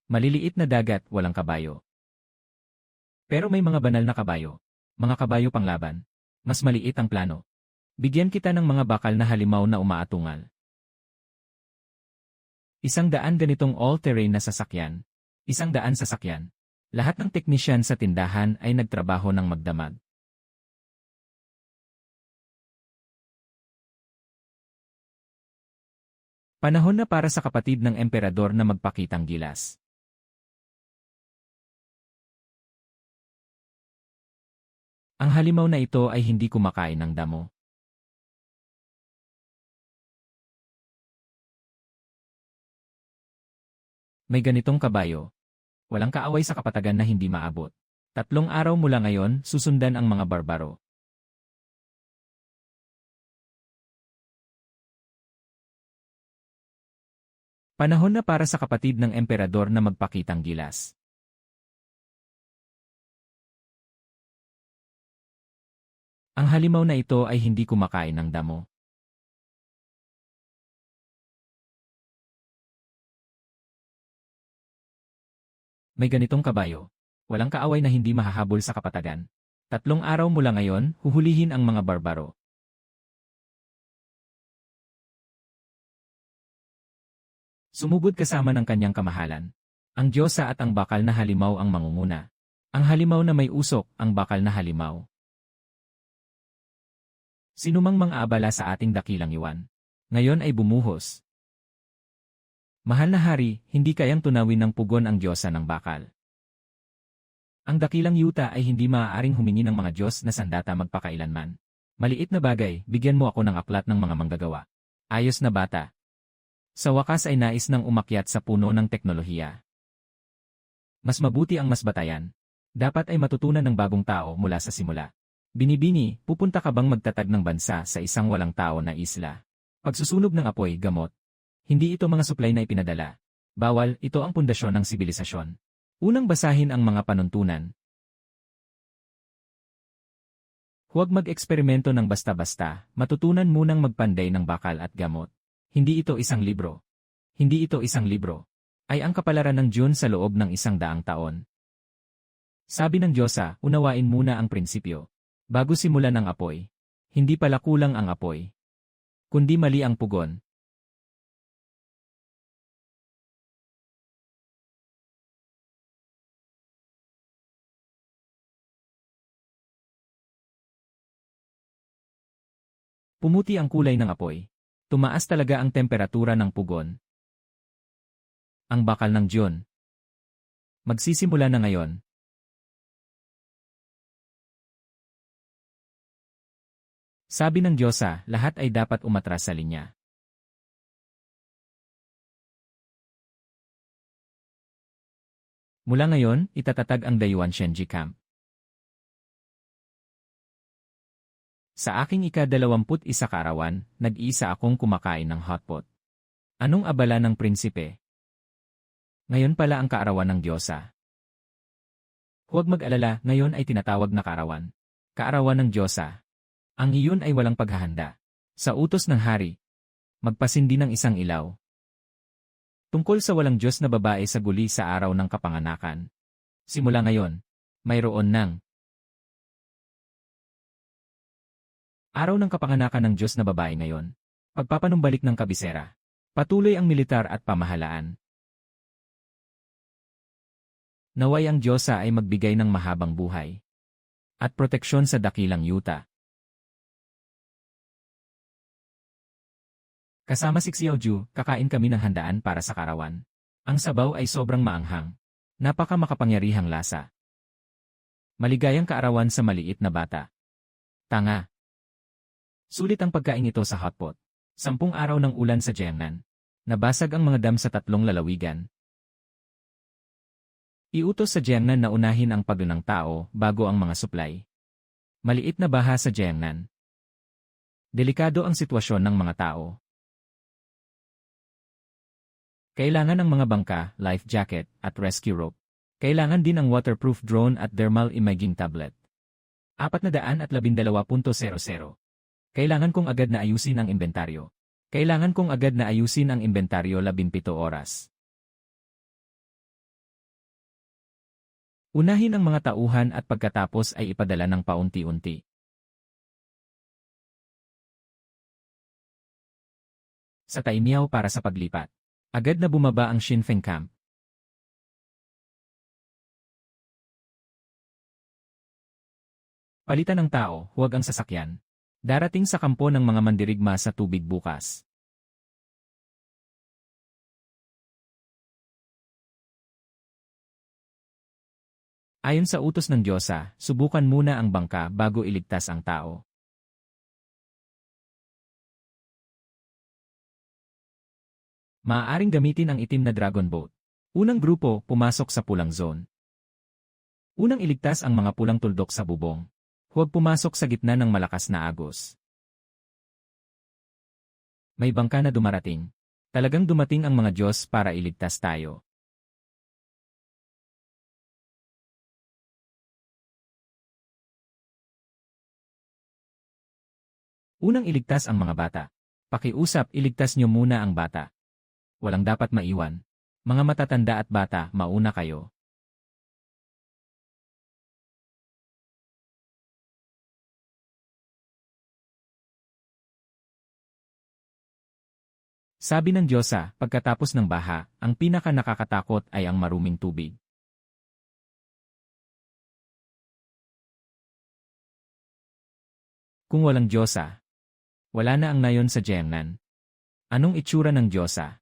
Maliliit na dagat, walang kabayo. Pero may mga banal na kabayo. Mga kabayo panglaban. Mas maliit ang plano. Bigyan kita ng mga bakal na halimaw na umaatungal. 100 ganitong all-terrain na sasakyan. 100 sasakyan. Lahat ng teknisyan sa tindahan ay nagtrabaho ng magdamag. Panahon na para sa kapatid ng emperador na magpakitang gilas. Ang halimaw na ito ay hindi kumakain ng damo. May ganitong kabayo. Walang kaaway sa kapatagan na hindi maabot. 3 araw mula ngayon, susundan ang mga barbaro. Panahon na para sa kapatid ng emperador na magpakitang gilas. Ang halimaw na ito ay hindi kumakain ng damo. May ganitong kabayo. Walang kaaway na hindi mahahabol sa kapatagan. 3 araw mula ngayon, huhulihin ang mga barbaro. Sumugod kasama ng kanyang kamahalan. Ang Diyosa at ang bakal na halimaw ang mangunguna. Ang halimaw na may usok, ang bakal na halimaw. Sinumang mang-aabala sa ating dakilang iwan. Ngayon ay bumuhos. Mahal na hari, hindi kayang tunawin ng pugon ang Diyosa ng bakal. Ang dakilang yuta ay hindi maaaring humingi ng mga Diyos na sandata magpakailanman. Maliit na bagay, bigyan mo ako ng aklat ng mga manggagawa. Ayos na bata. Sa wakas ay nais ng umakyat sa puno ng teknolohiya. Mas mabuti ang mas batayan. Dapat ay matutunan ng bagong tao mula sa simula. Binibini, pupunta ka bang magtatag ng bansa sa isang walang tao na isla? Pagsusunog ng apoy, gamot. Hindi ito mga supply na ipinadala. Bawal, ito ang pundasyon ng sibilisasyon. Unang basahin ang mga panuntunan. Huwag mag-eksperimento ng basta-basta, matutunan munang magpanday ng bakal at gamot. Hindi ito isang libro. Hindi ito isang libro. Ay ang kapalaran ng Diyos sa loob ng 100 taon. Sabi ng Diyosa, unawain muna ang prinsipyo. Bago simulan ang apoy. Hindi pala kulang ang apoy. Kundi mali ang pugon. Pumuti ang kulay ng apoy. Tumaas talaga ang temperatura ng pugon. Ang bakal ng Diyon. Magsisimula na ngayon. Sabi ng Diyosa, lahat ay dapat umatras sa linya. Mula ngayon, itatatag ang Dayuan Shenji Camp. Sa aking ika-21 kaarawan, nag-iisa akong kumakain ng hotpot. Anong abala ng prinsipe? Ngayon pala ang kaarawan ng Diyosa. Huwag mag-alala, ngayon ay tinatawag na kaarawan. Kaarawan ng Diyosa. Ang iyon ay walang paghahanda. Sa utos ng hari, magpasindi ng isang ilaw. Tungkol sa walang Diyos na babae sa guli sa araw ng kapanganakan. Simula ngayon, mayroon ng araw ng kapanganakan ng Diyos na babae ngayon. Pagpapanumbalik ng kabisera. Patuloy ang militar at pamahalaan. Naway ang Diyosa ay magbigay ng mahabang buhay at proteksyon sa dakilang yuta. Kasama si Xiaoju, kakain kami ng handaan para sa karawan. Ang sabaw ay sobrang maanghang. Napaka makapangyarihang lasa. Maligayang kaarawan sa maliit na bata. Tanga. Sulit ang pagkain ito sa hotpot. 10 araw ng ulan sa Jiangnan. Nabasag ang mga dam sa 3 lalawigan. Iutos sa Jiangnan na unahin ang paglo ng tao bago ang mga supply. Maliit na baha sa Jiangnan. Delikado ang sitwasyon ng mga tao. Kailangan ng mga bangka, life jacket, at rescue rope. Kailangan din ang waterproof drone at thermal imaging tablet. 412.00. Kailangan kong agad na ayusin ang inventaryo. Kailangan kong agad na ayusin ang inventaryo 17 oras. Unahin ang mga tauhan at pagkatapos ay ipadala ng paunti-unti. Sa Taimiao para sa paglipat. Agad na bumaba ang Shinfeng Camp. Palitan ng tao, huwag ang sasakyan. Darating sa kampo ng mga mandirigma sa tubig bukas. Ayon sa utos ng Diyosa, subukan muna ang bangka bago iligtas ang tao. Maaaring gamitin ang itim na dragon boat. Unang grupo, pumasok sa pulang zone. Unang iligtas ang mga pulang tuldok sa bubong. Huwag pumasok sa gitna ng malakas na agos. May bangka na dumarating. Talagang dumating ang mga Diyos para iligtas tayo. Unang iligtas ang mga bata. Pakiusap, iligtas niyo muna ang bata. Walang dapat maiwan. Mga matatanda at bata, mauna kayo. Sabi ng Diyosa, pagkatapos ng baha, ang pinaka nakakatakot ay ang maruming tubig. Kung walang Diyosa, wala na ang nayon sa Jiangnan. Anong itsura ng Diyosa?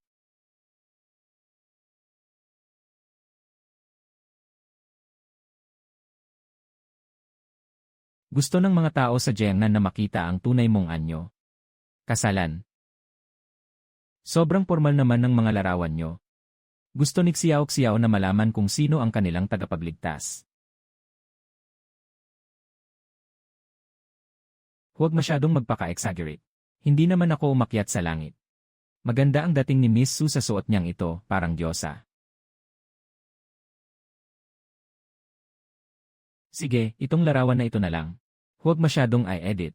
Gusto ng mga tao sa Jiangnan na makita ang tunay mong anyo. Kasalan. Sobrang formal naman ng mga larawan nyo. Gusto ni Xiao na malaman kung sino ang kanilang tagapagligtas. Huwag masyadong magpaka-exaggerate. Hindi naman ako umakyat sa langit. Maganda ang dating ni Miss Su sa suot niyang ito, parang Diyosa. Sige, itong larawan na ito na lang. Huwag masyadong i-edit.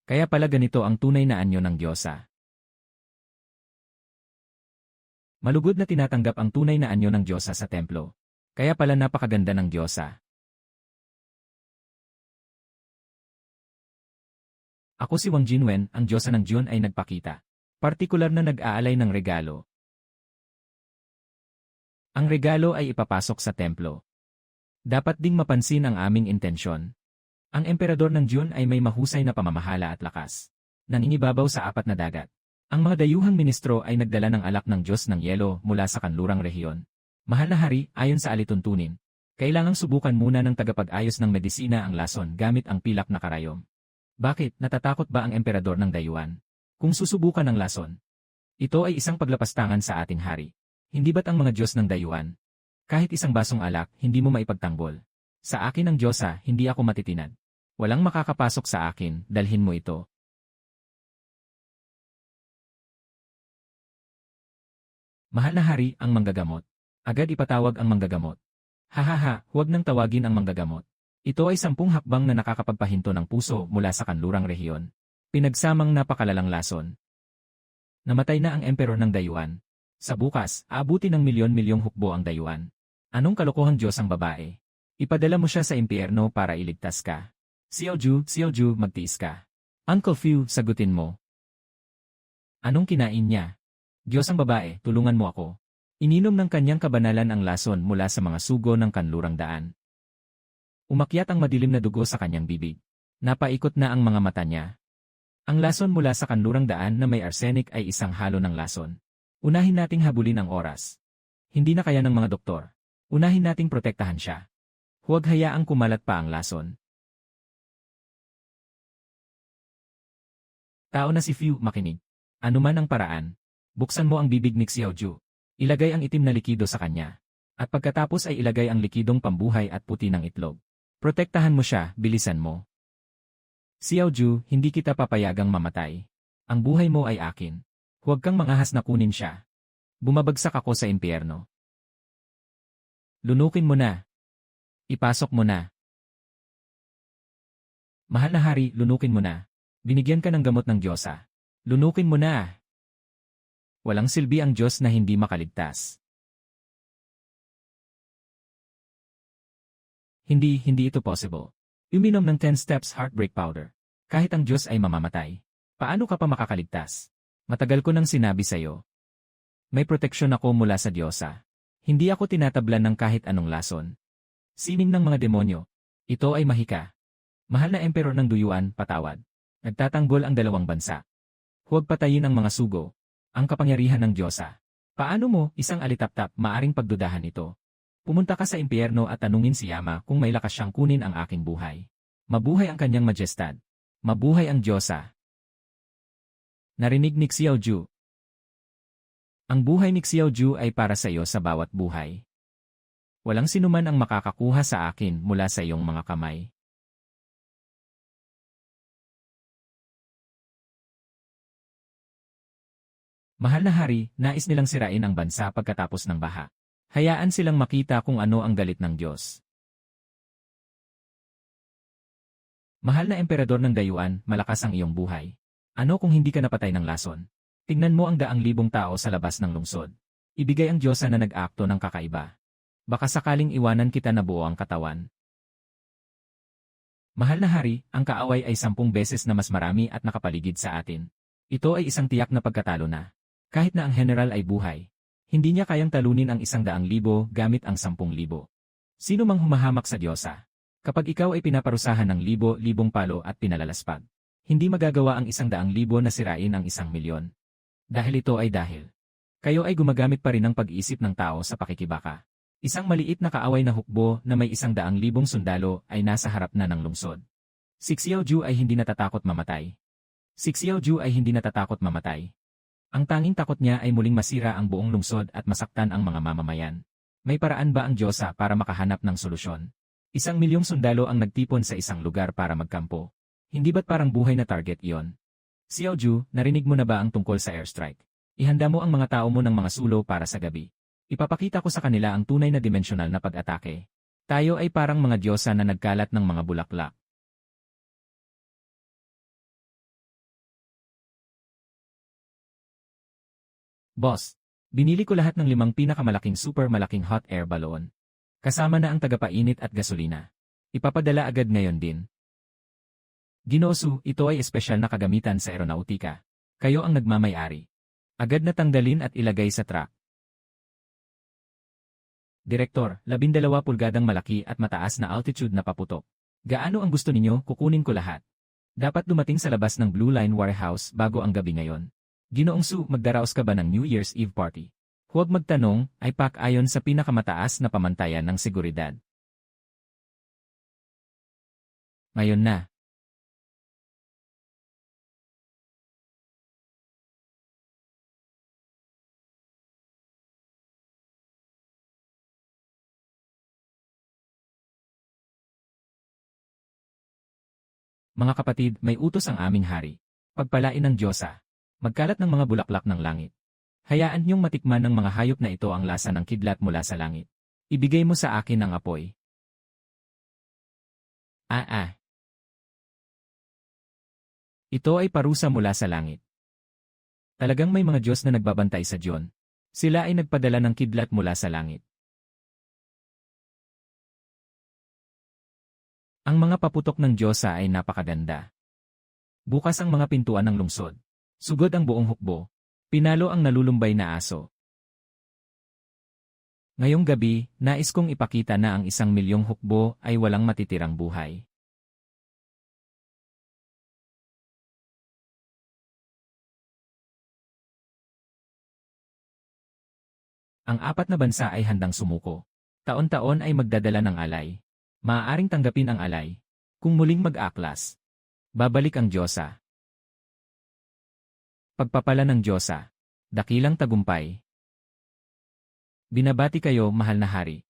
Kaya pala ganito ang tunay na anyo ng Diyosa. Malugod na tinatanggap ang tunay na anyo ng Diyosa sa templo. Kaya pala napakaganda ng Diyosa. Ako si Wang Jinwen, ang Diyosa ng Jun ay nagpakita. Partikular na nag-aalay ng regalo. Ang regalo ay ipapasok sa templo. Dapat ding mapansin ang aming intensyon. Ang emperador ng Jun ay may mahusay na pamamahala at lakas. Nangingibabaw sa 4 na dagat. Ang mga dayuhang ministro ay nagdala ng alak ng Diyos ng Yelo mula sa kanlurang rehiyon. Mahal na hari, ayon sa alituntunin, kailangang subukan muna ng tagapag-ayos ng medisina ang lason gamit ang pilak na karayom. Bakit, natatakot ba ang emperador ng dayuhan? Kung susubukan ang lason, ito ay isang paglapastangan sa ating hari. Hindi ba't ang mga Diyos ng dayuhan? Kahit isang basong alak, hindi mo maipagtanggol. Sa akin ang Diyosa, hindi ako matitinad. Walang makakapasok sa akin, dalhin mo ito. Mahal na hari, ang manggagamot. Agad ipatawag ang manggagamot. Hahaha, huwag nang tawagin ang manggagamot. Ito ay 10 hakbang na nakakapagpahinto ng puso mula sa kanlurang rehiyon. Pinagsamang napakalalang lason. Namatay na ang emperor ng dayuhan. Sa bukas, aabuti ng milyon-milyong hukbo ang dayuhan. Anong kalokohang Diyos ang babae? Ipadala mo siya sa impyerno para iligtas ka. Xiaoju, magtiis ka. Uncle Fu, sagutin mo. Anong kinain niya? Diyos ang babae, tulungan mo ako. Ininom ng kanyang kabanalan ang lason mula sa mga sugo ng kanlurang daan. Umakyat ang madilim na dugo sa kanyang bibig. Napaikot na ang mga mata niya. Ang lason mula sa kanlurang daan na may arsenic ay isang halo ng lason. Unahin nating habulin ang oras. Hindi na kaya ng mga doktor. Unahin nating protektahan siya. Huwag hayaang kumalat pa ang lason. Tao na si Fu, makinig. Ano man ang paraan, buksan mo ang bibig ni Xiaoju. Ilagay ang itim na likido sa kanya. At pagkatapos ay ilagay ang likidong pambuhay at puti ng itlog. Protektahan mo siya, bilisan mo. Xiaoju, hindi kita papayagang mamatay. Ang buhay mo ay akin. Huwag kang mangahas na kunin siya. Bumabagsak ako sa impyerno. Lunukin mo na. Ipasok mo na. Mahal na hari, lunukin mo na. Binigyan ka ng gamot ng Diyosa. Lunukin mo na. Walang silbi ang Diyos na hindi makaligtas. Hindi ito possible. Uminom ng 10 steps heartbreak powder. Kahit ang Diyos ay mamamatay. Paano ka pa makakaligtas? Matagal ko nang sinabi sa'yo. May proteksyon ako mula sa Diyosa. Hindi ako tinatablan ng kahit anong lason. Sining ng mga demonyo. Ito ay mahika. Mahal na emperor ng duyuan, patawad. Nagtatanggol ang dalawang bansa. Huwag patayin ang mga sugo. Ang kapangyarihan ng Diyosa. Paano mo, isang alitaptap, maaring pagdudahan ito? Pumunta ka sa impyerno at tanungin si Yama kung may lakas siyang kunin ang aking buhay. Mabuhay ang kanyang majestad. Mabuhay ang Diyosa. Narinig ni Xiaoju. Ang buhay ni Xiaoju ay para sa iyo sa bawat buhay. Walang sinuman ang makakakuha sa akin mula sa iyong mga kamay. Mahal na hari, nais nilang sirain ang bansa pagkatapos ng baha. Hayaan silang makita kung ano ang galit ng Diyos. Mahal na emperador ng dayuan, malakas ang iyong buhay. Ano kung hindi ka napatay ng lason? Tingnan mo ang 100,000 tao sa labas ng lungsod. Ibigay ang Diyosa na nag-akto ng kakaiba. Baka sakaling iwanan kita na buo ang katawan. Mahal na hari, ang kaaway ay 10 beses na mas marami at nakapaligid sa atin. Ito ay isang tiyak na pagkatalo na. Kahit na ang general ay buhay. Hindi niya kayang talunin ang 100,000 gamit ang 10,000. Sino mang humahamak sa Diyosa? Kapag ikaw ay pinaparusahan ng libo-libong palo at pinalalaspag, hindi magagawa ang 100,000 na sirain ang 1,000,000. Dahil ito ay dahil kayo ay gumagamit pa rin ng pag-iisip ng tao sa pakikibaka. Isang maliit na kaaway na hukbo na may 100,000 sundalo ay nasa harap na ng lungsod. Si Xiaoju ay hindi natatakot mamatay. Si Xiaoju ay hindi natatakot mamatay. Ang tanging takot niya ay muling masira ang buong lungsod at masaktan ang mga mamamayan. May paraan ba ang Diyosa para makahanap ng solusyon? 1,000,000 sundalo ang nagtipon sa isang lugar para magkampo. Hindi ba't parang buhay na target iyon? Xiaoju, narinig mo na ba ang tungkol sa airstrike? Ihanda mo ang mga tao mo ng mga sulo para sa gabi. Ipapakita ko sa kanila ang tunay na dimensional na pag-atake. Tayo ay parang mga Diyosa na nagkalat ng mga bulaklak. Boss, binili ko lahat ng 5 pinakamalaking super malaking hot air balloon. Kasama na ang tagapainit at gasolina. Ipapadala agad ngayon din. Ginoo, ito ay espesyal na kagamitan sa aeronautika. Kayo ang nagmamay-ari. Agad na tanggalin at ilagay sa truck. Direktor, 12 pulgadang malaki at mataas na altitude na paputok. Gaano ang gusto ninyo, kukunin ko lahat. Dapat dumating sa labas ng Blue Line Warehouse bago ang gabi ngayon. Ginoong Su, magdaraos ka ba ng New Year's Eve party? Huwag magtanong, ay pak-ayon sa pinakamataas na pamantayan ng seguridad. Ngayon na. Mga kapatid, may utos ang aming hari. Pagpalain ng Diyosa. Magkalat ng mga bulaklak ng langit. Hayaan niyong matikman ng mga hayop na ito ang lasa ng kidlat mula sa langit. Ibigay mo sa akin ang apoy. Ito ay parusa mula sa langit. Talagang may mga Diyos na nagbabantay sa Diyon. Sila ay nagpadala ng kidlat mula sa langit. Ang mga paputok ng Diyosa ay napakaganda. Bukas ang mga pintuan ng lungsod. Sugod ang buong hukbo. Pinalo ang nalulumbay na aso. Ngayong gabi, nais kong ipakita na ang 1,000,000 hukbo ay walang matitirang buhay. Ang 4 na bansa ay handang sumuko. Taon-taon ay magdadala ng alay. Maaaring tanggapin ang alay. Kung muling mag-aklas, babalik ang Diyosa. Pagpapala ng Diyosa. Dakilang tagumpay. Binabati kayo, mahal na hari.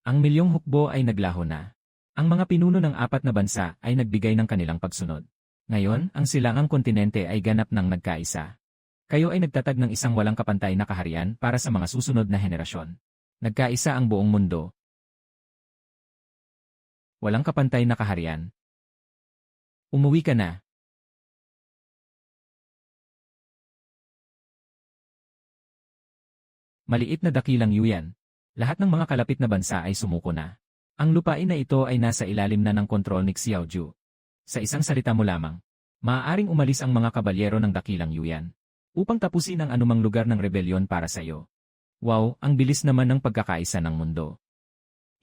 Ang milyong hukbo ay naglaho na. Ang mga pinuno ng 4 na bansa ay nagbigay ng kanilang pagsunod. Ngayon, ang silangang kontinente ay ganap ng nagkaisa. Kayo ay nagtatag ng isang walang kapantay na kaharian para sa mga susunod na henerasyon. Nagkaisa ang buong mundo. Walang kapantay na kaharian. Umuwi ka na. Maliit na dakilang Yuyan. Lahat ng mga kalapit na bansa ay sumuko na. Ang lupain na ito ay nasa ilalim na ng kontrol ni Xiaoju. Sa isang salita mo lamang, maaaring umalis ang mga kabalyero ng dakilang Yuyan upang tapusin ang anumang lugar ng rebelyon para sa iyo. Wow, ang bilis naman ng pagkakaisa ng mundo.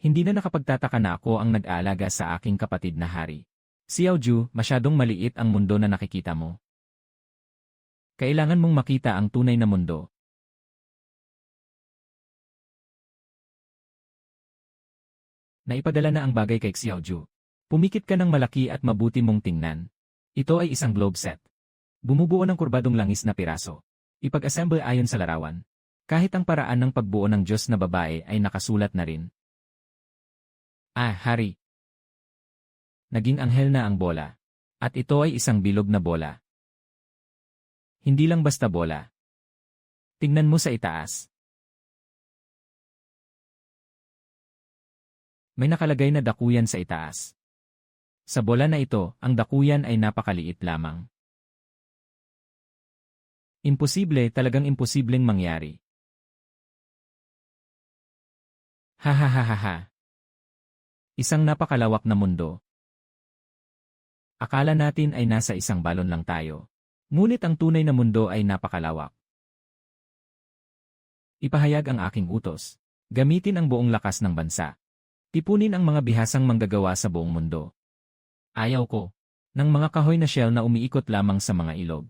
Hindi na nakapagtataka na ako ang nag-aalaga sa aking kapatid na hari. Xiaoju, masyadong maliit ang mundo na nakikita mo. Kailangan mong makita ang tunay na mundo. Naipadala na ang bagay kay Xiaoju. Pumikit ka ng malaki at mabuti mong tingnan. Ito ay isang globe set. Bumubuo ng kurbadong langis na piraso. Ipag-assemble ayon sa larawan. Kahit ang paraan ng pagbuo ng Diyos na babae ay nakasulat na rin. Ah, hari. Naging anghel na ang bola. At ito ay isang bilog na bola. Hindi lang basta bola. Tingnan mo sa itaas. May nakalagay na dakuyan sa itaas. Sa bola na ito, ang dakuyan ay napakaliit lamang. Imposible, talagang imposibleng mangyari. Ha. Isang napakalawak na mundo. Akala natin ay nasa isang balon lang tayo. Ngunit ang tunay na mundo ay napakalawak. Ipahayag ang aking utos. Gamitin ang buong lakas ng bansa. Tipunin ang mga bihasang manggagawa sa buong mundo. Ayaw ko ng mga kahoy na shell na umiikot lamang sa mga ilog.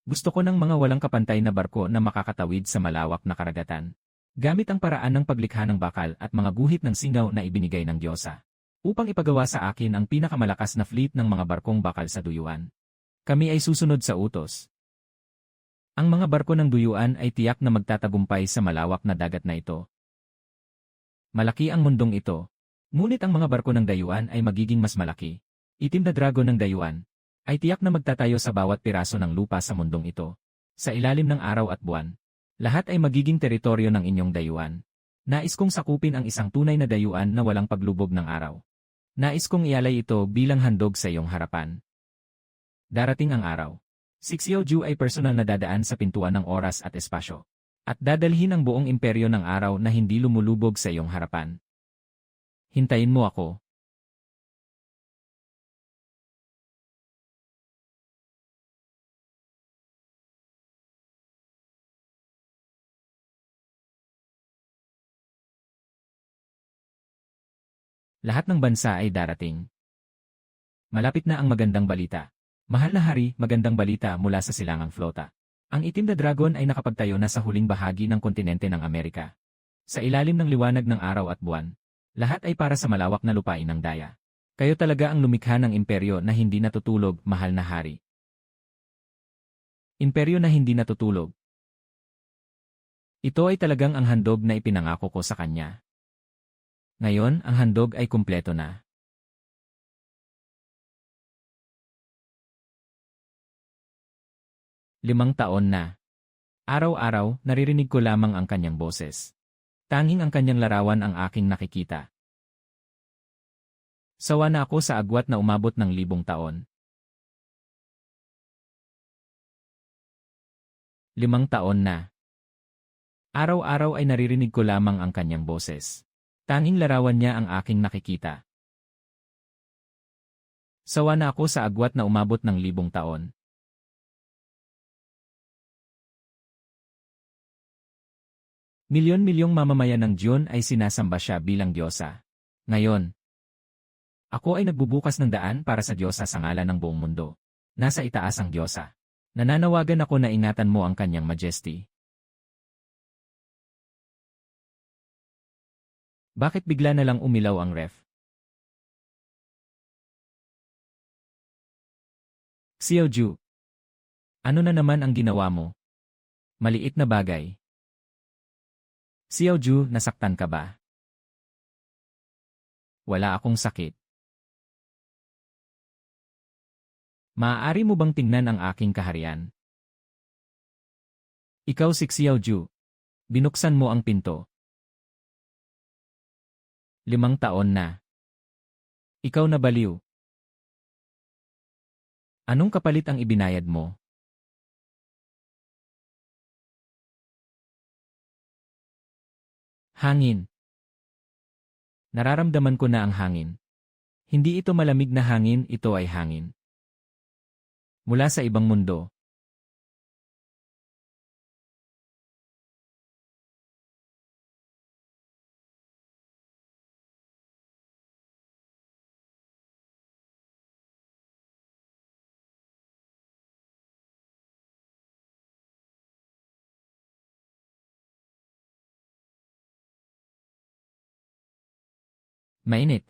Gusto ko ng mga walang kapantay na barko na makakatawid sa malawak na karagatan. Gamit ang paraan ng paglikha ng bakal at mga guhit ng singaw na ibinigay ng Diyosa. Upang ipagawa sa akin ang pinakamalakas na fleet ng mga barkong bakal sa duyuan. Kami ay susunod sa utos. Ang mga barko ng duyuan ay tiyak na magtatagumpay sa malawak na dagat na ito. Malaki ang mundong ito. Ngunit ang mga barko ng dayuan ay magiging mas malaki. Itim na dragon ng dayuan ay tiyak na magtatayo sa bawat piraso ng lupa sa mundong ito. Sa ilalim ng araw at buwan, lahat ay magiging teritoryo ng inyong dayuan. Nais kong sakupin ang isang tunay na dayuan na walang paglubog ng araw. Nais kong ialay ito bilang handog sa iyong harapan. Darating ang araw. Si Xiaoju ay personal na dadaan sa pintuan ng oras at espasyo. At dadalhin ang buong imperyo ng araw na hindi lumulubog sa iyong harapan. Hintayin mo ako. Lahat ng bansa ay darating. Malapit na ang magandang balita. Mahal na hari, magandang balita mula sa silangang flota. Ang itim na dragon ay nakapagtayo na sa huling bahagi ng kontinente ng Amerika. Sa ilalim ng liwanag ng araw at buwan, lahat ay para sa malawak na lupain ng daya. Kayo talaga ang lumikha ng imperyo na hindi natutulog, mahal na hari. Imperyo na hindi natutulog. Ito ay talagang ang handog na ipinangako ko sa kanya. Ngayon, ang handog ay kumpleto na. Limang taon na. Araw-araw, naririnig ko lamang ang kanyang boses. Tanging ang kanyang larawan ang aking nakikita. Sawa na ako sa agwat na umabot ng 1,000 taon. 5 taon na. Araw-araw ay naririnig ko lamang ang kanyang boses. Tanging larawan niya ang aking nakikita. Sawa na ako sa agwat na umabot ng 1,000 taon. Milyon-milyong mamamayan ng Diyon ay sinasamba siya bilang Diyosa. Ngayon, ako ay nagbubukas ng daan para sa Diyosa sa ngalan ng buong mundo. Nasa itaas ang Diyosa. Nananawagan ako na ingatan mo ang kanyang majesty. Bakit bigla na lang umilaw ang ref? Xiaoju. Ano na naman ang ginawa mo? Maliit na bagay. Xiaoju, nasaktan ka ba? Wala akong sakit. Maaari mo bang tingnan ang aking kaharian? Ikaw si Xiaoju. Binuksan mo ang pinto. 5 taon na. Ikaw na baliw. Anong kapalit ang ibinayad mo? Hangin. Nararamdaman ko na ang hangin. Hindi ito malamig na hangin, ito ay hangin. Mula sa ibang mundo. Mainit.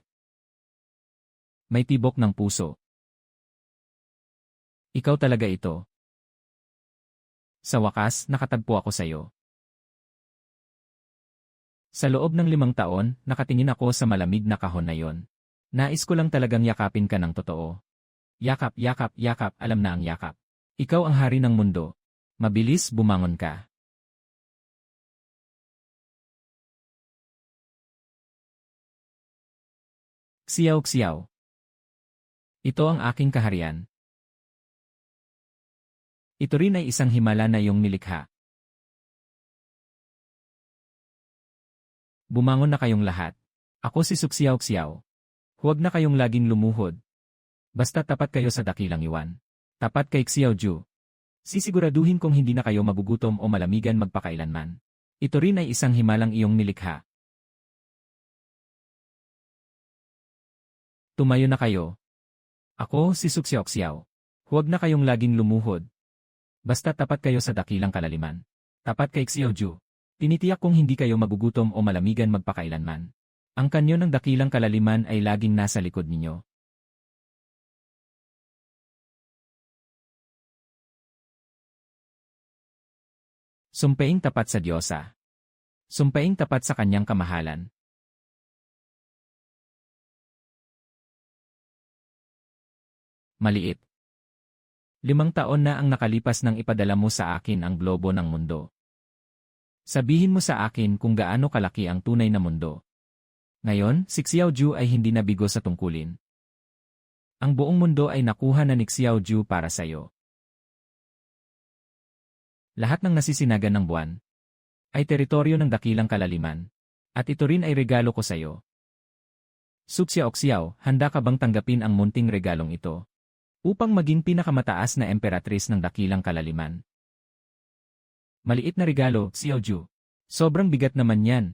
May tibok ng puso. Ikaw talaga ito. Sa wakas, nakatagpo ako sa iyo. Sa loob ng 5 taon, nakatingin ako sa malamig na kahon na yon. Nais ko lang talagang yakapin ka ng totoo. Yakap, yakap, yakap, alam na ang yakap. Ikaw ang hari ng mundo. Mabilis, bumangon ka. Xiao Xiao. Ito ang aking kaharian. Ito rin ay isang himala na iyong nilikha. Bumangon na kayong lahat. Ako si Xiao Xiao. Huwag na kayong laging lumuhod. Basta tapat kayo sa dakilang iwan. Tapat kay Xiaoju. Sisiguraduhin kong hindi na kayo magugutom o malamigan magpakailanman. Ito rin ay isang himalang iyong nilikha. Tumayo na kayo. Ako si Xiao Xiao. Huwag na kayong laging lumuhod. Basta tapat kayo sa dakilang kalaliman. Tapat kay Xiaoju. Tinitiyak kong hindi kayo magugutom o malamigan magpakailanman. Ang kanyo ng dakilang kalaliman ay laging nasa likod ninyo. Sumpaing tapat sa Diyosa. Sumpaing tapat sa kanyang kamahalan. Maliit. 5 taon na ang nakalipas nang ipadala mo sa akin ang globo ng mundo. Sabihin mo sa akin kung gaano kalaki ang tunay na mundo. Ngayon, si Xiaoju ay hindi nabigo sa tungkulin. Ang buong mundo ay nakuha na ni Xiaoju para sa iyo. Lahat ng nasisinagan ng buwan ay teritoryo ng dakilang kalaliman. At ito rin ay regalo ko sa iyo. Xiao Xiao, handa ka bang tanggapin ang munting regalong ito? Upang maging pinakamataas na emperatris ng dakilang kalaliman. Maliit na regalo, Xiaoju. Sobrang bigat naman yan.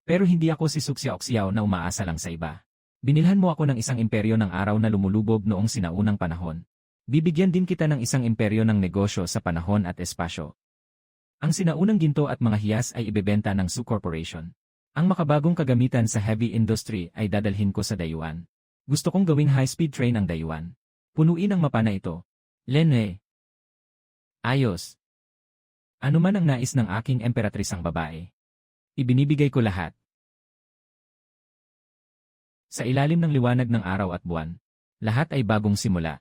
Pero hindi ako si Xiao Xiao na umaasa lang sa iba. Binilhan mo ako ng isang imperyo ng araw na lumulubog noong sinaunang panahon. Bibigyan din kita ng isang imperyo ng negosyo sa panahon at espasyo. Ang sinaunang ginto at mga hiyas ay ibebenta ng Su Corporation. Ang makabagong kagamitan sa heavy industry ay dadalhin ko sa dayuan. Gusto kong gawing high-speed train ang dayuan. Punuin ang mapa na ito. Lene. Ayos. Ano man ang nais ng aking emperatrisang babae. Ibinibigay ko lahat. Sa ilalim ng liwanag ng araw at buwan, lahat ay bagong simula.